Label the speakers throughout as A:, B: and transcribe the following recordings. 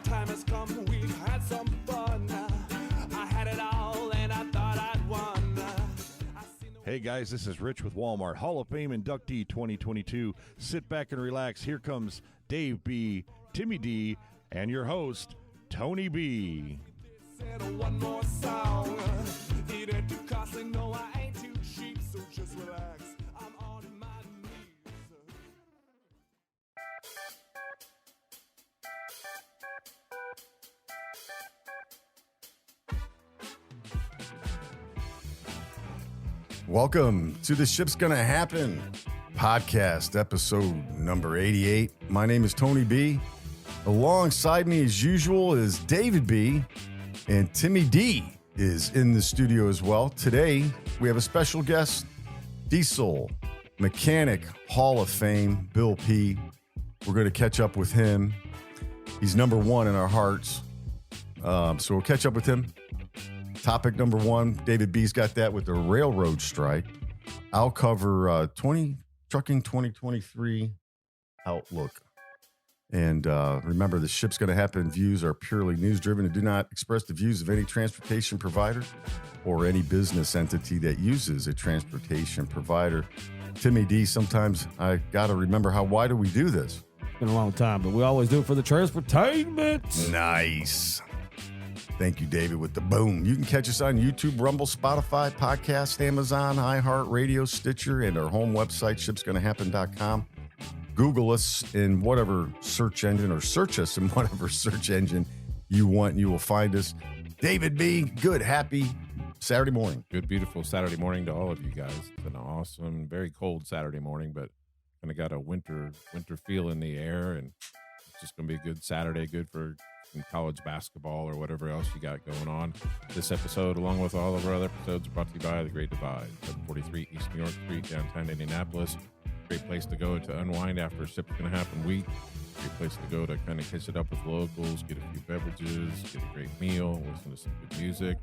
A: time has come, we've had some fun. I had it all and I thought I'd won.
B: Hey guys, this is Rich with Walmart Hall of Fame inductee 2022. Sit back and relax. Here comes Dave B, Timmy D, and your host, Tony B.
A: One more song. It ain't too costly, no, I ain't too cheap, so just relax. I'm on my knees.
C: Welcome to the Ship's Gonna Happen podcast, episode number 88. My name is Tony B. Alongside me, as usual, is David B. And Timmy D is in the studio as well. Today, we have a special guest, Diesel Mechanic Hall of Fame, Bill P. We're going to catch up with him. He's number one in our hearts. So we'll catch up with him. Topic number one, David B's got that with the railroad strike. I'll cover Trucking 2023 outlook. And remember, the Ship's Gonna Happen views are purely news-driven and do not express the views of any transportation provider or any business entity that uses a transportation provider. Timmy D, sometimes I got to remember why do we do this?
D: It's been a long time, but we always do it for the transportainment.
C: Nice. Thank you, David, with the boom. You can catch us on YouTube, Rumble, Spotify, Podcast, Amazon, iHeartRadio, Stitcher, and our home website, ShipsGonnaHappen.com. Google us in whatever search engine, or search us in whatever search engine you want, and you will find us. David B., good, happy Saturday morning.
E: Good, beautiful Saturday morning to all of you guys. It's an awesome, very cold Saturday morning, but kind of got a winter feel in the air, and it's just going to be a good Saturday, good for some college basketball or whatever else you got going on. This episode, along with all of our other episodes, are brought to you by The Great Divide, 743 East New York Street, downtown Indianapolis. Great place to go to unwind after a Ship's Gonna Happen week. Great place to go to kind of catch it up with locals, get a few beverages, get a great meal, listen to some good music.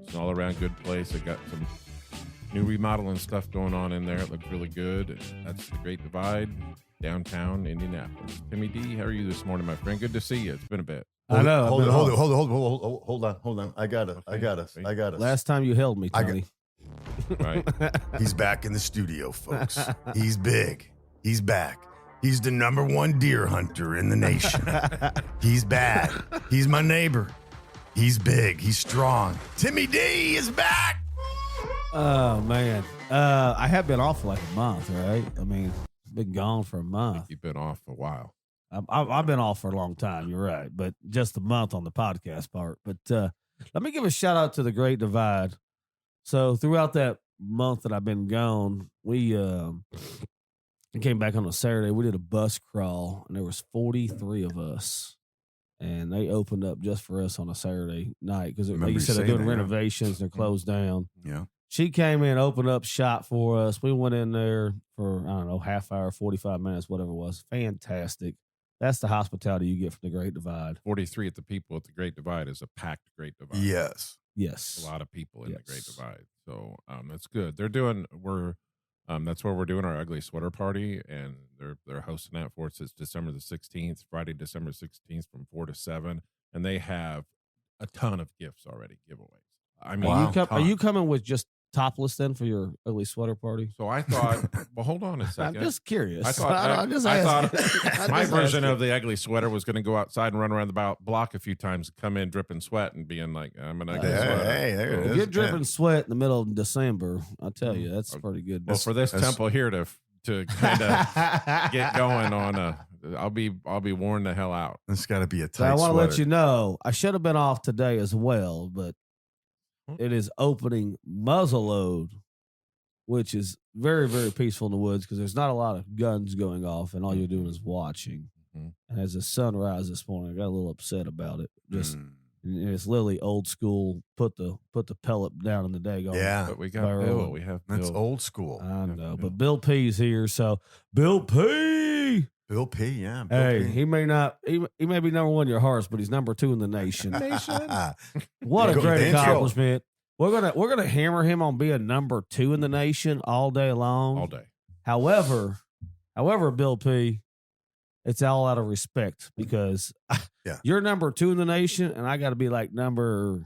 E: It's an all-around good place. They got some new remodeling stuff going on in there. It looks really good. That's The Great Divide, downtown Indianapolis. Timmy D, how are you this morning, my friend? Good to see you. It's been a bit.
D: I know.
C: Hold on. I got us.
D: Last time you held me, Tony.
E: Right.
C: He's back in the studio, folks. He's big. He's back. He's the number one deer hunter in the nation. He's bad. He's my neighbor. He's big. He's strong. Timmy D is back.
D: Oh, man. I have been off for like a month, right? I mean, been gone for a month.
E: You've been off a while.
D: I've been off for a long time, you're right, but just a month on the podcast part. But let me give a shout out to The Great Divide. So throughout that month that I've been gone, we came back on a Saturday. We did a bus crawl, and there was 43 of us. And they opened up just for us on a Saturday night because, like you said, they're doing renovations. They're closed down.
C: Yeah.
D: She came in, opened up shop for us. We went in there for, I don't know, half hour, 45 minutes, whatever it was. Fantastic. That's the hospitality you get from The Great Divide.
E: 43 at the people at The Great Divide is a packed Great Divide.
C: Yes.
D: Yes.
E: A lot of people in The Great Divide. So that's good. That's where we're doing our ugly sweater party, and they're hosting that for us. It's December the 16th, Friday, December 16th from 4 to 7. And they have a ton of gifts already, giveaways. I mean,
D: are you coming with just topless then for your ugly sweater party?
E: So I thought, well, hold on a second.
D: I'm just curious.
E: I thought my version of the ugly sweater was going to go outside and run around the block a few times, come in dripping sweat and being like, I'm an ugly sweater.
C: Hey, there it is.
D: If you're dripping sweat in the middle of December, I'll tell you, that's pretty good.
E: Well, for this temple here to kind of get going on I'll be worn the hell out.
C: It's got to be a tight
D: I want to
C: sweater.
D: let you know, I should have been off today as well, but it is opening muzzleload, which is very, very peaceful in the woods because there's not a lot of guns going off, and all you're doing is watching. Mm-hmm. And as the sun rises this morning, I got a little upset about it. And it's literally old school. Put the pellet down in the day.
C: Yeah,
E: but we got Bill. We have Bill.
C: That's old school.
D: I know, but Bill P's here, so Bill P.
C: Bill P. Yeah.
D: Bill
C: P.
D: He may not. He may be number one in your hearts, but he's number 2 in the nation. What a great accomplishment! We're gonna hammer him on being number 2 in the nation all day long.
E: All day.
D: However, Bill P. it's all out of respect because
C: Yeah.
D: you're number 2 in the nation, and I got to be like number,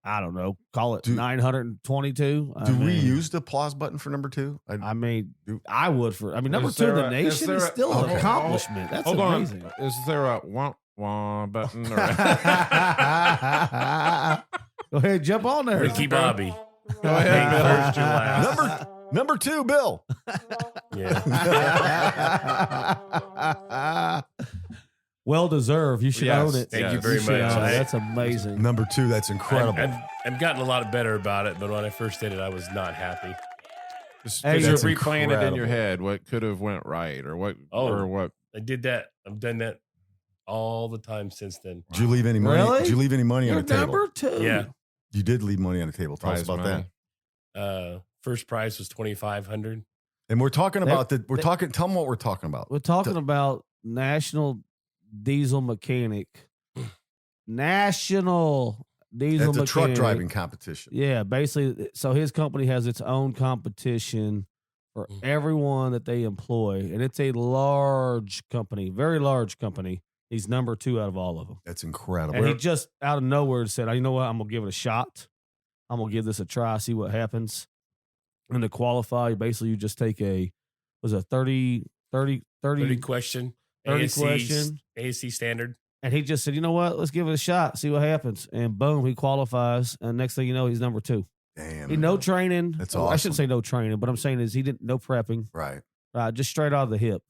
D: I don't know, call it 922.
C: Do we use the applause button for number 2?
D: I mean, I would number
E: Is
D: 2 in
E: there
D: the
E: a-
D: nation is still an accomplishment. That's
E: Hold
D: amazing.
E: on. Is there a wah button? Or
D: Go ahead, jump on there.
F: Ricky Bobby.
E: Go ahead, Bill.
F: First or last.
C: Number 2, Bill.
F: Yeah.
D: Well deserved. You should
E: Yes.
D: own it.
F: Thank you
E: Yes.
F: very
D: You should
F: much.
D: own it.
F: I-
D: That's amazing.
C: Number 2, that's incredible.
F: I've gotten a lot better about it, but when I first did it, I was not happy.
E: Just
D: Hey,
E: you're
C: that's
E: replaying it in
C: incredible.
E: your head. What could have went right, or what?
F: Oh.
E: Or what?
F: I did that. I've done that all the time since then.
C: Did you leave any money?
D: Really?
C: Did you leave any money
D: You're
C: on the table?
D: number 2.
F: Yeah.
C: You did leave money on the table. Tell us
E: Prize
C: about
E: money.
C: that.
F: First prize was $2,500.
C: And we're talking
D: That-
C: about the. We're
D: that-
C: talking. Tell them what we're talking about.
D: We're talking about National Diesel
C: It's a truck driving competition.
D: Yeah, basically, so his company has its own competition for everyone that they employ, and it's a large company, very large company. He's number 2 out of all of them.
C: That's incredible.
D: And he just out of nowhere said, "Oh, you know what? I'm gonna give it a shot. I'm gonna give this a try, see what happens." And to qualify, basically, you just take a 30
F: question.
D: 30
F: ASC,
D: question.
F: ASC standard.
D: and he just said, "You know what? Let's give it a shot, see what happens." And boom, he qualifies. And next thing you know, he's number 2.
C: Damn.
D: He no training.
C: That's
D: I shouldn't
C: awesome.
D: say no training, but I'm saying is he didn't no prepping.
C: Right.
D: Just straight out of the hip.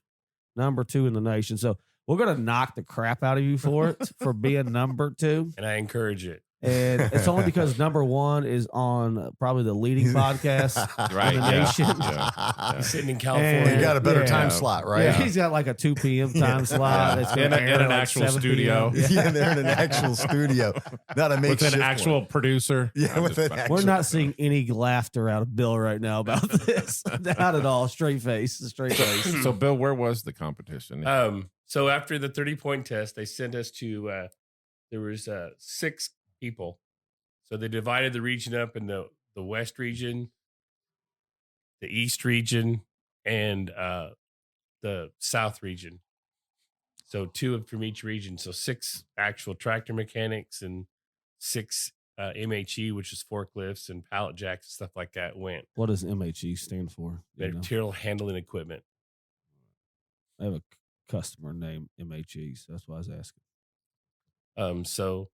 D: Number 2 in the nation. So we're gonna knock the crap out of you for it for being number 2.
F: And I encourage it.
D: And it's only because number 1 is on probably the leading podcast
E: Right.
D: in the
E: Yeah.
D: nation.
E: Yeah.
F: He's sitting in
C: He
F: California.
C: got a better
D: Yeah.
C: time slot, right?
D: Yeah, he's got like a 2 p.m. time slot. That's
E: In
D: gonna
E: a-
D: air
E: in an
D: at like
E: actual
D: 7
E: studio.
D: p.m.
C: Yeah, they're in an actual studio, not a
E: With
C: makeshift
E: an
C: one.
E: actual producer.
C: Yeah,
E: I'm
C: with
E: just
C: an
E: fucking-
C: actual-
D: We're not seeing any laughter out of Bill right now about this. Not at all. Straight face. Straight face.
E: So, Bill, where was the competition?
F: So after the 30-point test, they sent us to, there was 6 people. So they divided the region up in the West region, the East region, and the South region. So 2 from each region. So 6 actual tractor mechanics and 6 MHE, which is forklifts and pallet jacks and stuff like that, went.
D: What does MHE stand for? Do you know?
F: Material handling equipment.
D: I have a customer named MHE, so that's why I was asking.
F: So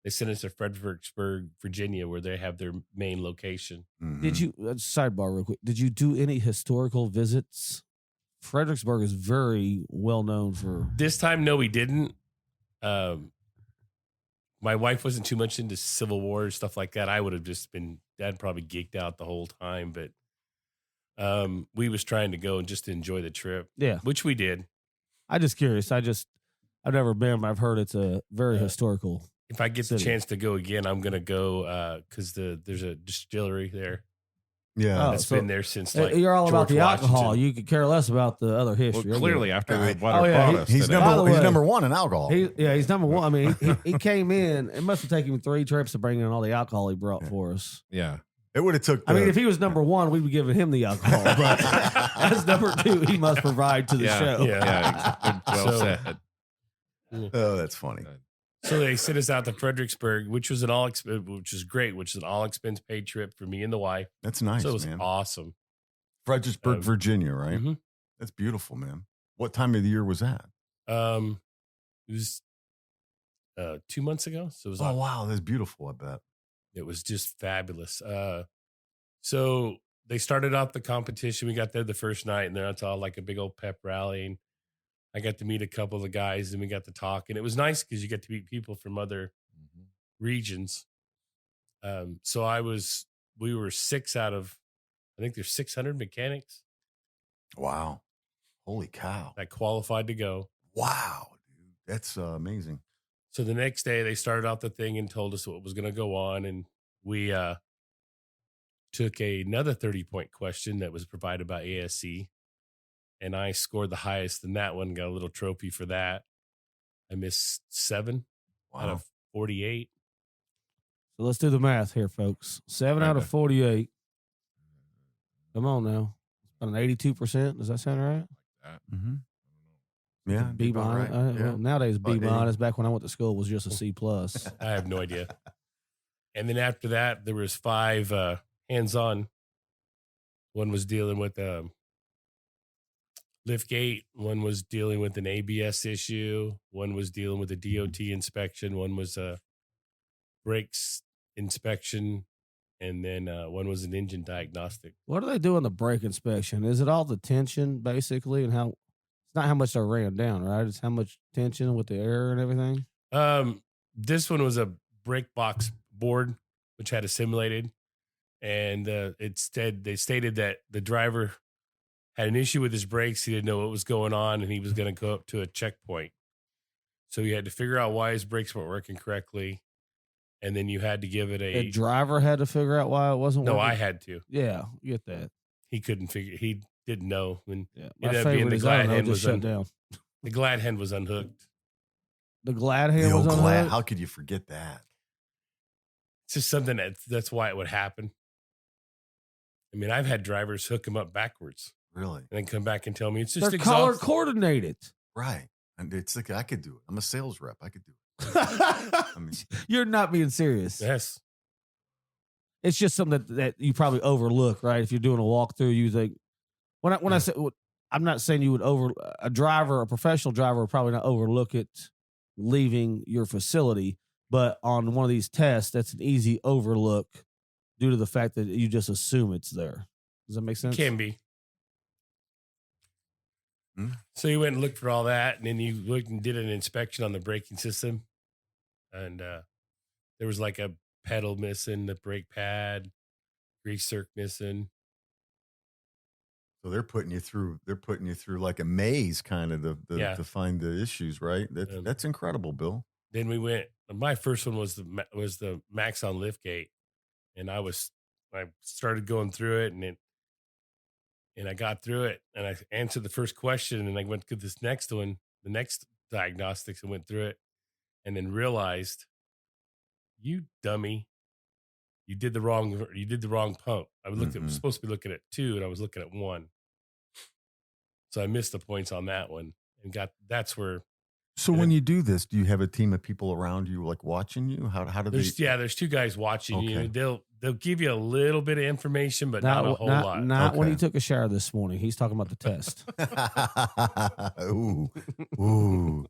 F: they sent us to Fredericksburg, Virginia, where they have their main location.
C: Mhm.
D: Did you sidebar real quick? Did you do any historical visits? Fredericksburg is very well known for.
F: This time, no, we didn't. My wife wasn't too much into Civil War and stuff like that. I would have just been, I'd probably geeked out the whole time. But we was trying to go and just enjoy the trip,
D: Yeah,
F: which we did.
D: I just curious. I've never been, but I've heard it's a very historical.
F: If I get
D: City.
F: the chance to go again, I'm gonna go because there's a distillery there
C: Yeah.
D: Oh,
F: that's
D: so-
F: been there since like
D: You're all about
F: George
D: the alcohol.
F: Washington.
D: You could care less about the other
E: Well,
D: history. I get
E: clearly,
D: it.
E: after
C: Right.
E: what
D: Oh,
E: our
D: yeah,
E: brought us
C: He's
E: today.
D: By the
C: he's
D: way,
C: number 1 in alcohol.
D: He's number 1. I mean, he came in. It must have taken him 3 trips to bring in all the alcohol he brought for us.
E: Yeah.
C: It would have took.
D: I mean, if he was number 1, we'd be giving him the alcohol. But as number 2, he must provide to the
E: Yeah.
D: show.
F: Yeah.
E: Yeah. Well
F: So-
E: said.
C: oh, that's funny.
F: So they sent us out to Fredericksburg, which was which is great, which is an all expense paid trip for me and the wife.
C: That's nice,
F: So it was
C: man.
F: awesome.
C: Fredericksburg, Virginia, right?
F: Mhm.
C: That's beautiful, man. What time of the year was that?
F: It was 2 months ago, so it was
C: Oh, wow, that's beautiful. I bet.
F: it was just fabulous. So they started off the competition. We got there the first night, and it's all like a big old pep rally. And I got to meet a couple of the guys, and we got to talk, and it was nice because you get to meet people from other regions. So we were 6 out of, I think there's 600 mechanics
C: Wow. Holy cow.
F: that qualified to go.
C: Wow, dude. That's amazing.
F: So the next day they started out the thing and told us what was going to go on. And we took another 30-point question that was provided by ASC. And I scored the highest in that one, got a little trophy for that. I missed 7 out
C: Wow.
F: of 48.
D: So let's do the math here, folks. 7 out of 48. Come on now. About an 82%. Does that sound right?
C: Mm-hmm. Yeah,
D: B minus.
C: right. Yeah.
D: Well, nowadays B
C: About 80.
D: minus. Back when I went to school, was just a C plus.
F: I have no idea. And then after that, there was 5 hands-on. One was dealing with lift gate. One was dealing with an ABS issue. One was dealing with a DOT inspection. One was a brakes inspection. And then one was an engine diagnostic.
D: What do they do on the brake inspection? Is it all the tension basically, and how? It's not how much they ran down, right? It's how much tension with the air and everything.
F: This one was a brake box board, which had assimilated. And they stated that the driver had an issue with his brakes. He didn't know what was going on, and he was going to go up to a checkpoint. So he had to figure out why his brakes weren't working correctly, and then you had to give it
D: The driver had to figure out why it wasn't.
F: No,
D: working?
F: I had to.
D: Yeah, get that.
F: He couldn't figure. He didn't know. When
D: Yeah,
F: it
D: my
F: ended up being
D: favorite
F: the
D: is I
F: glad
D: don't know,
F: hand
D: just
F: was
D: shut down.
F: the glad hand was unhooked.
D: The glad
C: The
D: hand was
C: old
D: on
C: glad.
D: hook?
C: How could you forget that?
F: It's just something that's why it would happen. I mean, I've had drivers hook him up backwards
C: Really?
F: and then come back and tell me it's just
D: They're color
F: exhaust.
D: coordinated.
C: Right. And it's like, I could do it. I'm a sales rep. I could do it. mean-
D: You're not being serious.
F: Yes.
D: It's just something that you probably overlook, right? If you're doing a walkthrough, you think when I say I'm not saying you would a professional driver would probably not overlook it leaving your facility, but on one of these tests, that's an easy overlook due to the fact that you just assume it's there. Does that make sense?
F: Can be.
C: Hmm.
F: So you went and looked for all that, and then you looked and did an inspection on the braking system, and there was like a pedal missing, the brake pad, grease circ missing.
C: So they're putting you through like a maze kind of
F: Yeah.
C: to find the issues, right?
F: Um,
C: That's incredible, Bill.
F: Then we went. My first one was the max on lift gate, and I started going through it, and I got through it, and I answered the first question, and I went to this next one, the next diagnostics, and went through it, and then realized, you dummy, you did the wrong pump. I was supposed to be looking at 2, and I was looking at 1, so I missed the points on that one, and that's where.
C: So when you do this, do you have a team of people around you like watching you? How do they?
F: There's 2 guys watching you.
C: Okay.
F: They'll give you a little bit of information, but not a whole lot.
D: Not when
C: Okay.
D: he took a shower this morning. He's talking about the test.
C: Ooh.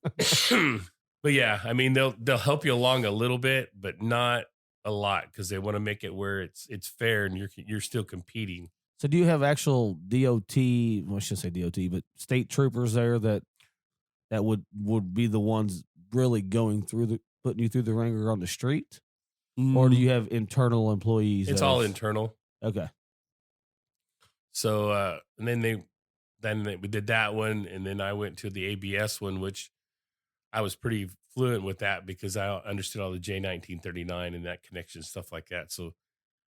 F: But yeah, I mean they'll help you along a little bit, but not a lot, because they want to make it where it's fair and you're still competing.
D: So do you have actual DOT, well, I shouldn't say DOT, but state troopers there that would be the ones really going through putting you through the ringer on the street? Or do you have internal employees?
F: It's all internal.
D: Okay.
F: So and then we did that one, and then I went to the ABS one, which I was pretty fluent with that because I understood all the J1939 and that connection, stuff like that. So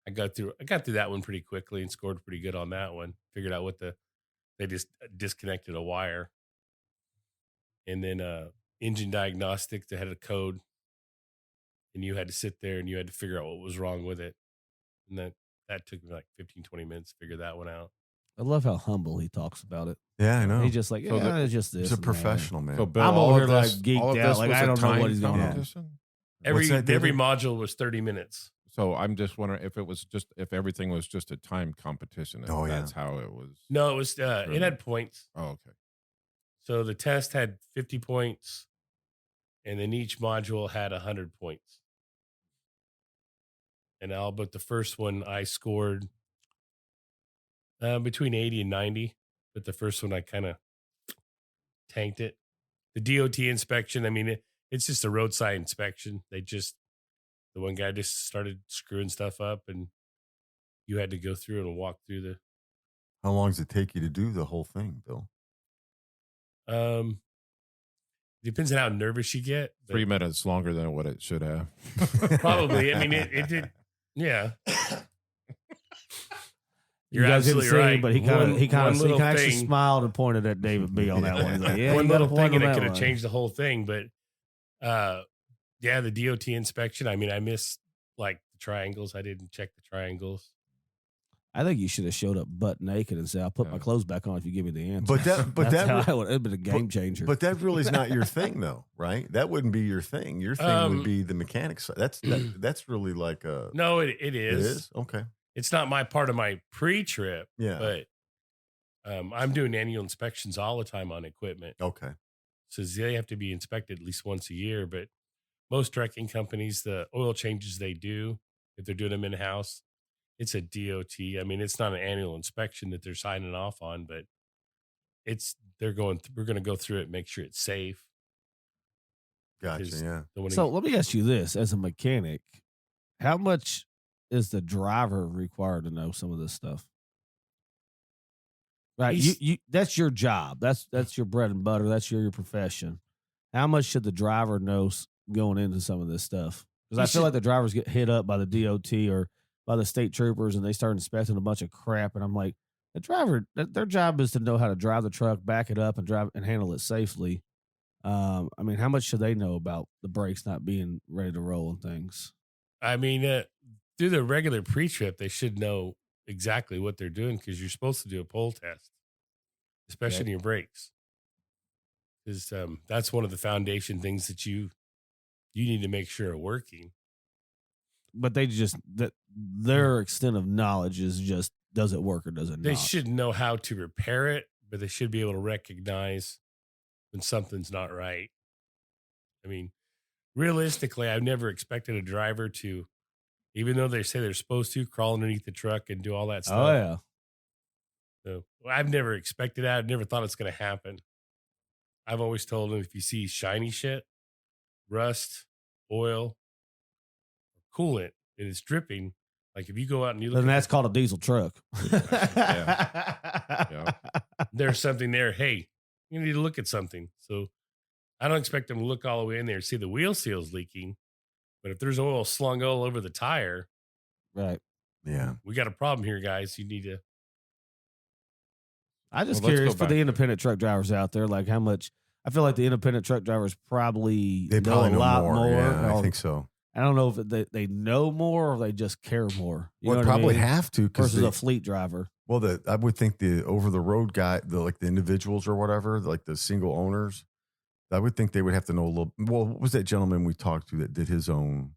F: I got through that one pretty quickly and scored pretty good on that one. Figured out they just disconnected a wire. And then engine diagnostic, they had a code, and you had to sit there and you had to figure out what was wrong with it. And that took me like 15, 20 minutes to figure that one out.
D: I love how humble he talks about it.
C: Yeah, I know.
D: He's just like,
E: So
D: it's just this.
C: He's a
D: and that."
C: professional, man.
E: So Bill,
D: I'm
E: all
D: over
E: of
D: here,
E: this,
D: like, geeked
E: all of
D: out,
E: this
D: like,
E: was
D: I
E: a
D: don't know what
E: time
D: he's going on.
E: competition?
F: Every
C: that, David?
F: every module was 30 minutes.
E: So I'm just wondering if everything was just a time competition. If
C: Oh, yeah.
E: that's how it was.
F: No, it was it had points.
E: Oh, okay.
F: So the test had 50 points, and then each module had 100 points. And all but the first one, I scored between 80 and 90. But the first one, I kind of tanked it. The DOT inspection, I mean, it's just a roadside inspection. The one guy just started screwing stuff up, and you had to go through and walk through the.
C: How long does it take you to do the whole thing, Bill?
F: Depends on how nervous you get. but
E: 3 minutes longer than what it should have.
F: Probably. I mean, it did. Yeah.
D: You
F: You're
D: guys didn't
F: absolutely
D: see
F: right.
D: him, but he
F: One little
D: actually
F: thing-
D: smiled and pointed at David B on that one. He's like, yeah,
F: one
D: you got a
F: little
D: point
F: thing, and
D: on
F: it
D: that
F: could have
D: one.
F: changed the whole thing. But yeah, the DOT inspection. I mean, I missed like the triangles. I didn't check the triangles.
D: I think you should have showed up butt naked and said, "I'll put my clothes back on if you give me the answer."
C: But
D: That's how it'd been a game changer.
C: But that really is not your thing, though, right? That wouldn't be your thing. Your thing would be the mechanics side. That's really like a.
F: No, it is.
C: It is? Okay.
F: It's not my part of my pre-trip.
C: Yeah.
F: But I'm doing annual inspections all the time on equipment.
C: Okay.
F: So they have to be inspected at least once a year. But most trucking companies, the oil changes they do, if they're doing them in-house, it's a DOT. I mean, it's not an annual inspection that they're signing off on, but we're going to go through it, make sure it's safe.
C: Gotcha. Yeah.
D: So let me ask you this: as a mechanic, how much is the driver required to know some of this stuff? Right, you that's your job. That's your bread and butter. That's your profession. How much should the driver know going into some of this stuff? Because I feel like the drivers get hit up by the DOT or by the state troopers, and they start inspecting a bunch of crap. And I'm like, the driver, their job is to know how to drive the truck, back it up, and drive and handle it safely. I mean, how much should they know about the brakes not being ready to roll and things?
F: I mean, through the regular pre-trip, they should know exactly what they're doing because you're supposed to do a pull test, especially in your brakes. Because that's one of the foundation things that you need to make sure are working.
D: But their extent of knowledge is just, does it work or does it not?
F: They should know how to repair it, but they should be able to recognize when something's not right. I mean, realistically, I've never expected a driver to, even though they say they're supposed to, crawl underneath the truck and do all that stuff.
D: Oh, yeah.
F: So I've never expected that. I've never thought it's going to happen. I've always told them if you see shiny shit, rust, oil, coolant, and it's dripping, like if you go out and you look,
D: then that's called a diesel truck.
E: Yeah.
F: There's something there. Hey, you need to look at something. So I don't expect them to look all the way in there and see the wheel seals leaking. But if there's oil slung all over the tire,
D: Right.
C: Yeah.
F: we got a problem here, guys. You need to.
D: I'm just
E: Well, let's
D: curious
E: go
D: for the
E: back.
D: independent truck drivers out there, like how much. I feel like the independent truck drivers probably
C: They
D: know
C: probably
D: a
C: know
D: lot
C: more.
D: more.
C: Yeah, I
D: or-
C: think so.
D: I don't know if they know more or they just care more. You
C: Well,
D: know what I
C: probably
D: mean?
C: have to because
D: Versus a fleet driver.
C: I would think the over the road guy, the individuals or whatever, like the single owners, I would think they would have to know a little. Well, what was that gentleman we talked to that did his own?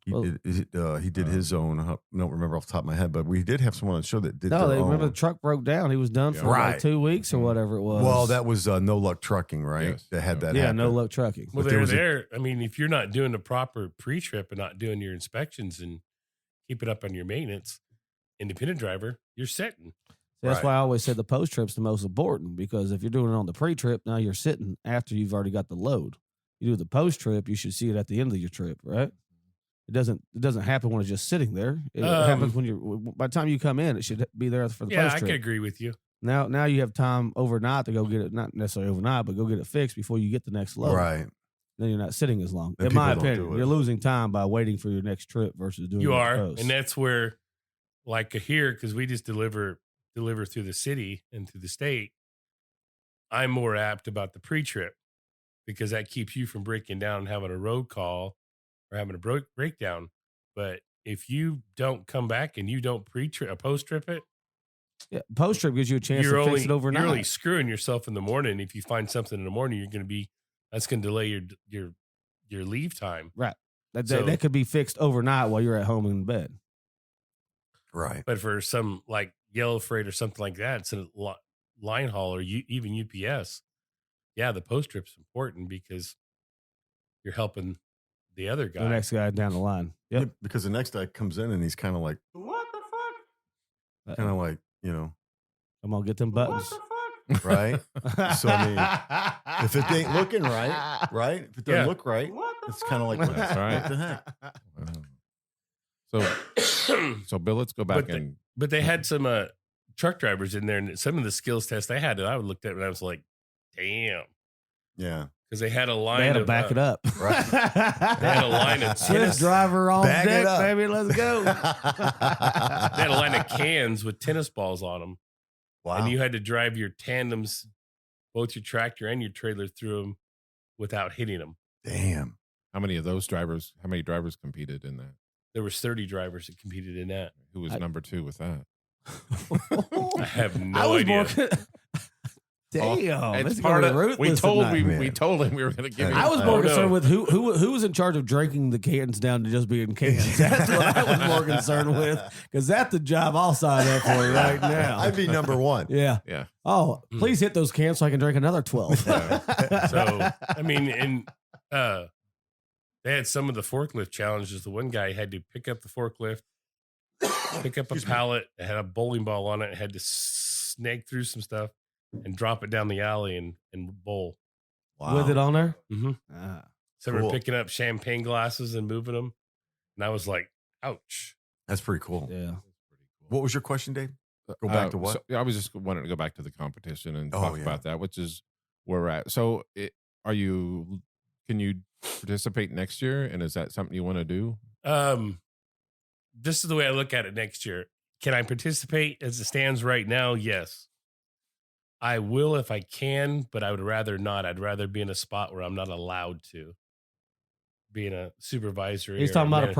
C: He
D: Well,
C: did his own. I don't remember off the top of my head, but we did have someone on the show that did.
D: No,
C: their
D: they remember
C: own.
D: the truck broke down. He was done for
C: Right.
D: like 2 weeks or whatever it was.
C: Well, that was No Luck Trucking, right?
E: Yes.
C: That had that.
D: yeah,
C: happen.
D: no luck trucking.
F: Well,
C: But there
F: they're
C: was a-
F: there. I mean, if you're not doing the proper pre-trip and not doing your inspections and keep it up on your maintenance, independent driver, you're sitting.
D: That's
C: Right.
D: why I always said the post trip's the most important, because if you're doing it on the pre trip, now you're sitting after you've already got the load. You do the post trip, you should see it at the end of your trip, right? It doesn't happen when it's just sitting there. It happens when by the time you come in, it should be there for the
F: Yeah,
D: post
F: I
D: trip.
F: could agree with you.
D: Now you have time overnight to go get it, not necessarily overnight, but go get it fixed before you get the next load.
C: Right.
D: Then you're not sitting as long.
C: And
D: In my
C: people don't do
D: opinion,
C: it.
D: you're losing time by waiting for your next trip versus doing
F: You
D: it
F: are,
D: post.
F: and that's where, like here, because we just deliver through the city and through the state. I'm more apt about the pre-trip because that keeps you from breaking down and having a road call or having a breakdown. But if you don't come back and you don't pre-trip, post-trip it,
D: yeah, post trip gives you a chance
F: you're
D: to fix it overnight.
F: You're really screwing yourself in the morning. If you find something in the morning, that's going to delay your leave time.
D: Right.
F: So-
D: That could be fixed overnight while you're at home in bed.
C: Right.
F: But for some like yellow freight or something like that, it's a line haul or even UPS. Yeah, the post trip's important because you're helping the other guy.
D: The next guy down the line. Yep.
C: Yeah, because the next guy comes in and he's kind of like, what the fuck? Kind of like,
D: Come on, get them buttons.
C: right? So, I mean, if it ain't looking right, right? If it doesn't
F: Yeah.
C: look right, it's kind of like, what
E: That's right.
C: the heck?
E: So Bill, let's go back
F: But they had some truck drivers in there, and some of the skills tests they had that I looked at and I was like, damn.
C: Yeah.
F: Because they had a line
D: They had to
F: of
D: back it up.
C: Right.
F: They had a line of
D: Swift
F: tennis.
D: driver on
C: Bag it
D: deck,
C: up.
D: baby. Let's go.
F: They had a line of cans with tennis balls on them.
C: Wow.
F: And you had to drive your tandems, both your tractor and your trailer through them without hitting them.
C: Damn.
E: how many drivers competed in that?
F: There was 30 drivers that competed in that.
E: Who was number two with that?
F: I have no
D: I was
F: idea.
D: more. Damn,
E: It's
D: it's
E: part
D: part
E: of. We told him we were going to give.
C: I
D: I was
E: you
D: more
F: Oh, no.
D: concerned with who was in charge of drinking the cans down to just being cans. That's what I was more concerned with, because that's the job I'll sign up for right now.
C: I'd be number one.
D: Yeah.
E: Yeah.
D: Oh, please hit those cans so I can drink another 12.
F: So I mean, and they had some of the forklift challenges. The one guy had to pick up the forklift, pick up a pallet that had a bowling ball on it, had to snake through some stuff and drop it down the alley and bowl.
D: With it on there?
F: Mm-hmm.
D: Ah.
F: So
C: Cool.
F: we're picking up champagne glasses and moving them, and I was like, "Ouch!"
C: That's pretty cool.
D: Yeah.
C: What was your question, Dave? Go back to what?
E: So, I was just wanting to go back to the competition and
C: Oh,
E: talk
C: yeah.
E: about that, which is where we're at. So, can you participate next year? And is that something you want to do?
F: This is the way I look at it next year. Can I participate as it stands right now? Yes. I will if I can, but I would rather not. I'd rather be in a spot where I'm not allowed to. Being a supervisor.
D: He's
F: or
D: talking about a
F: man-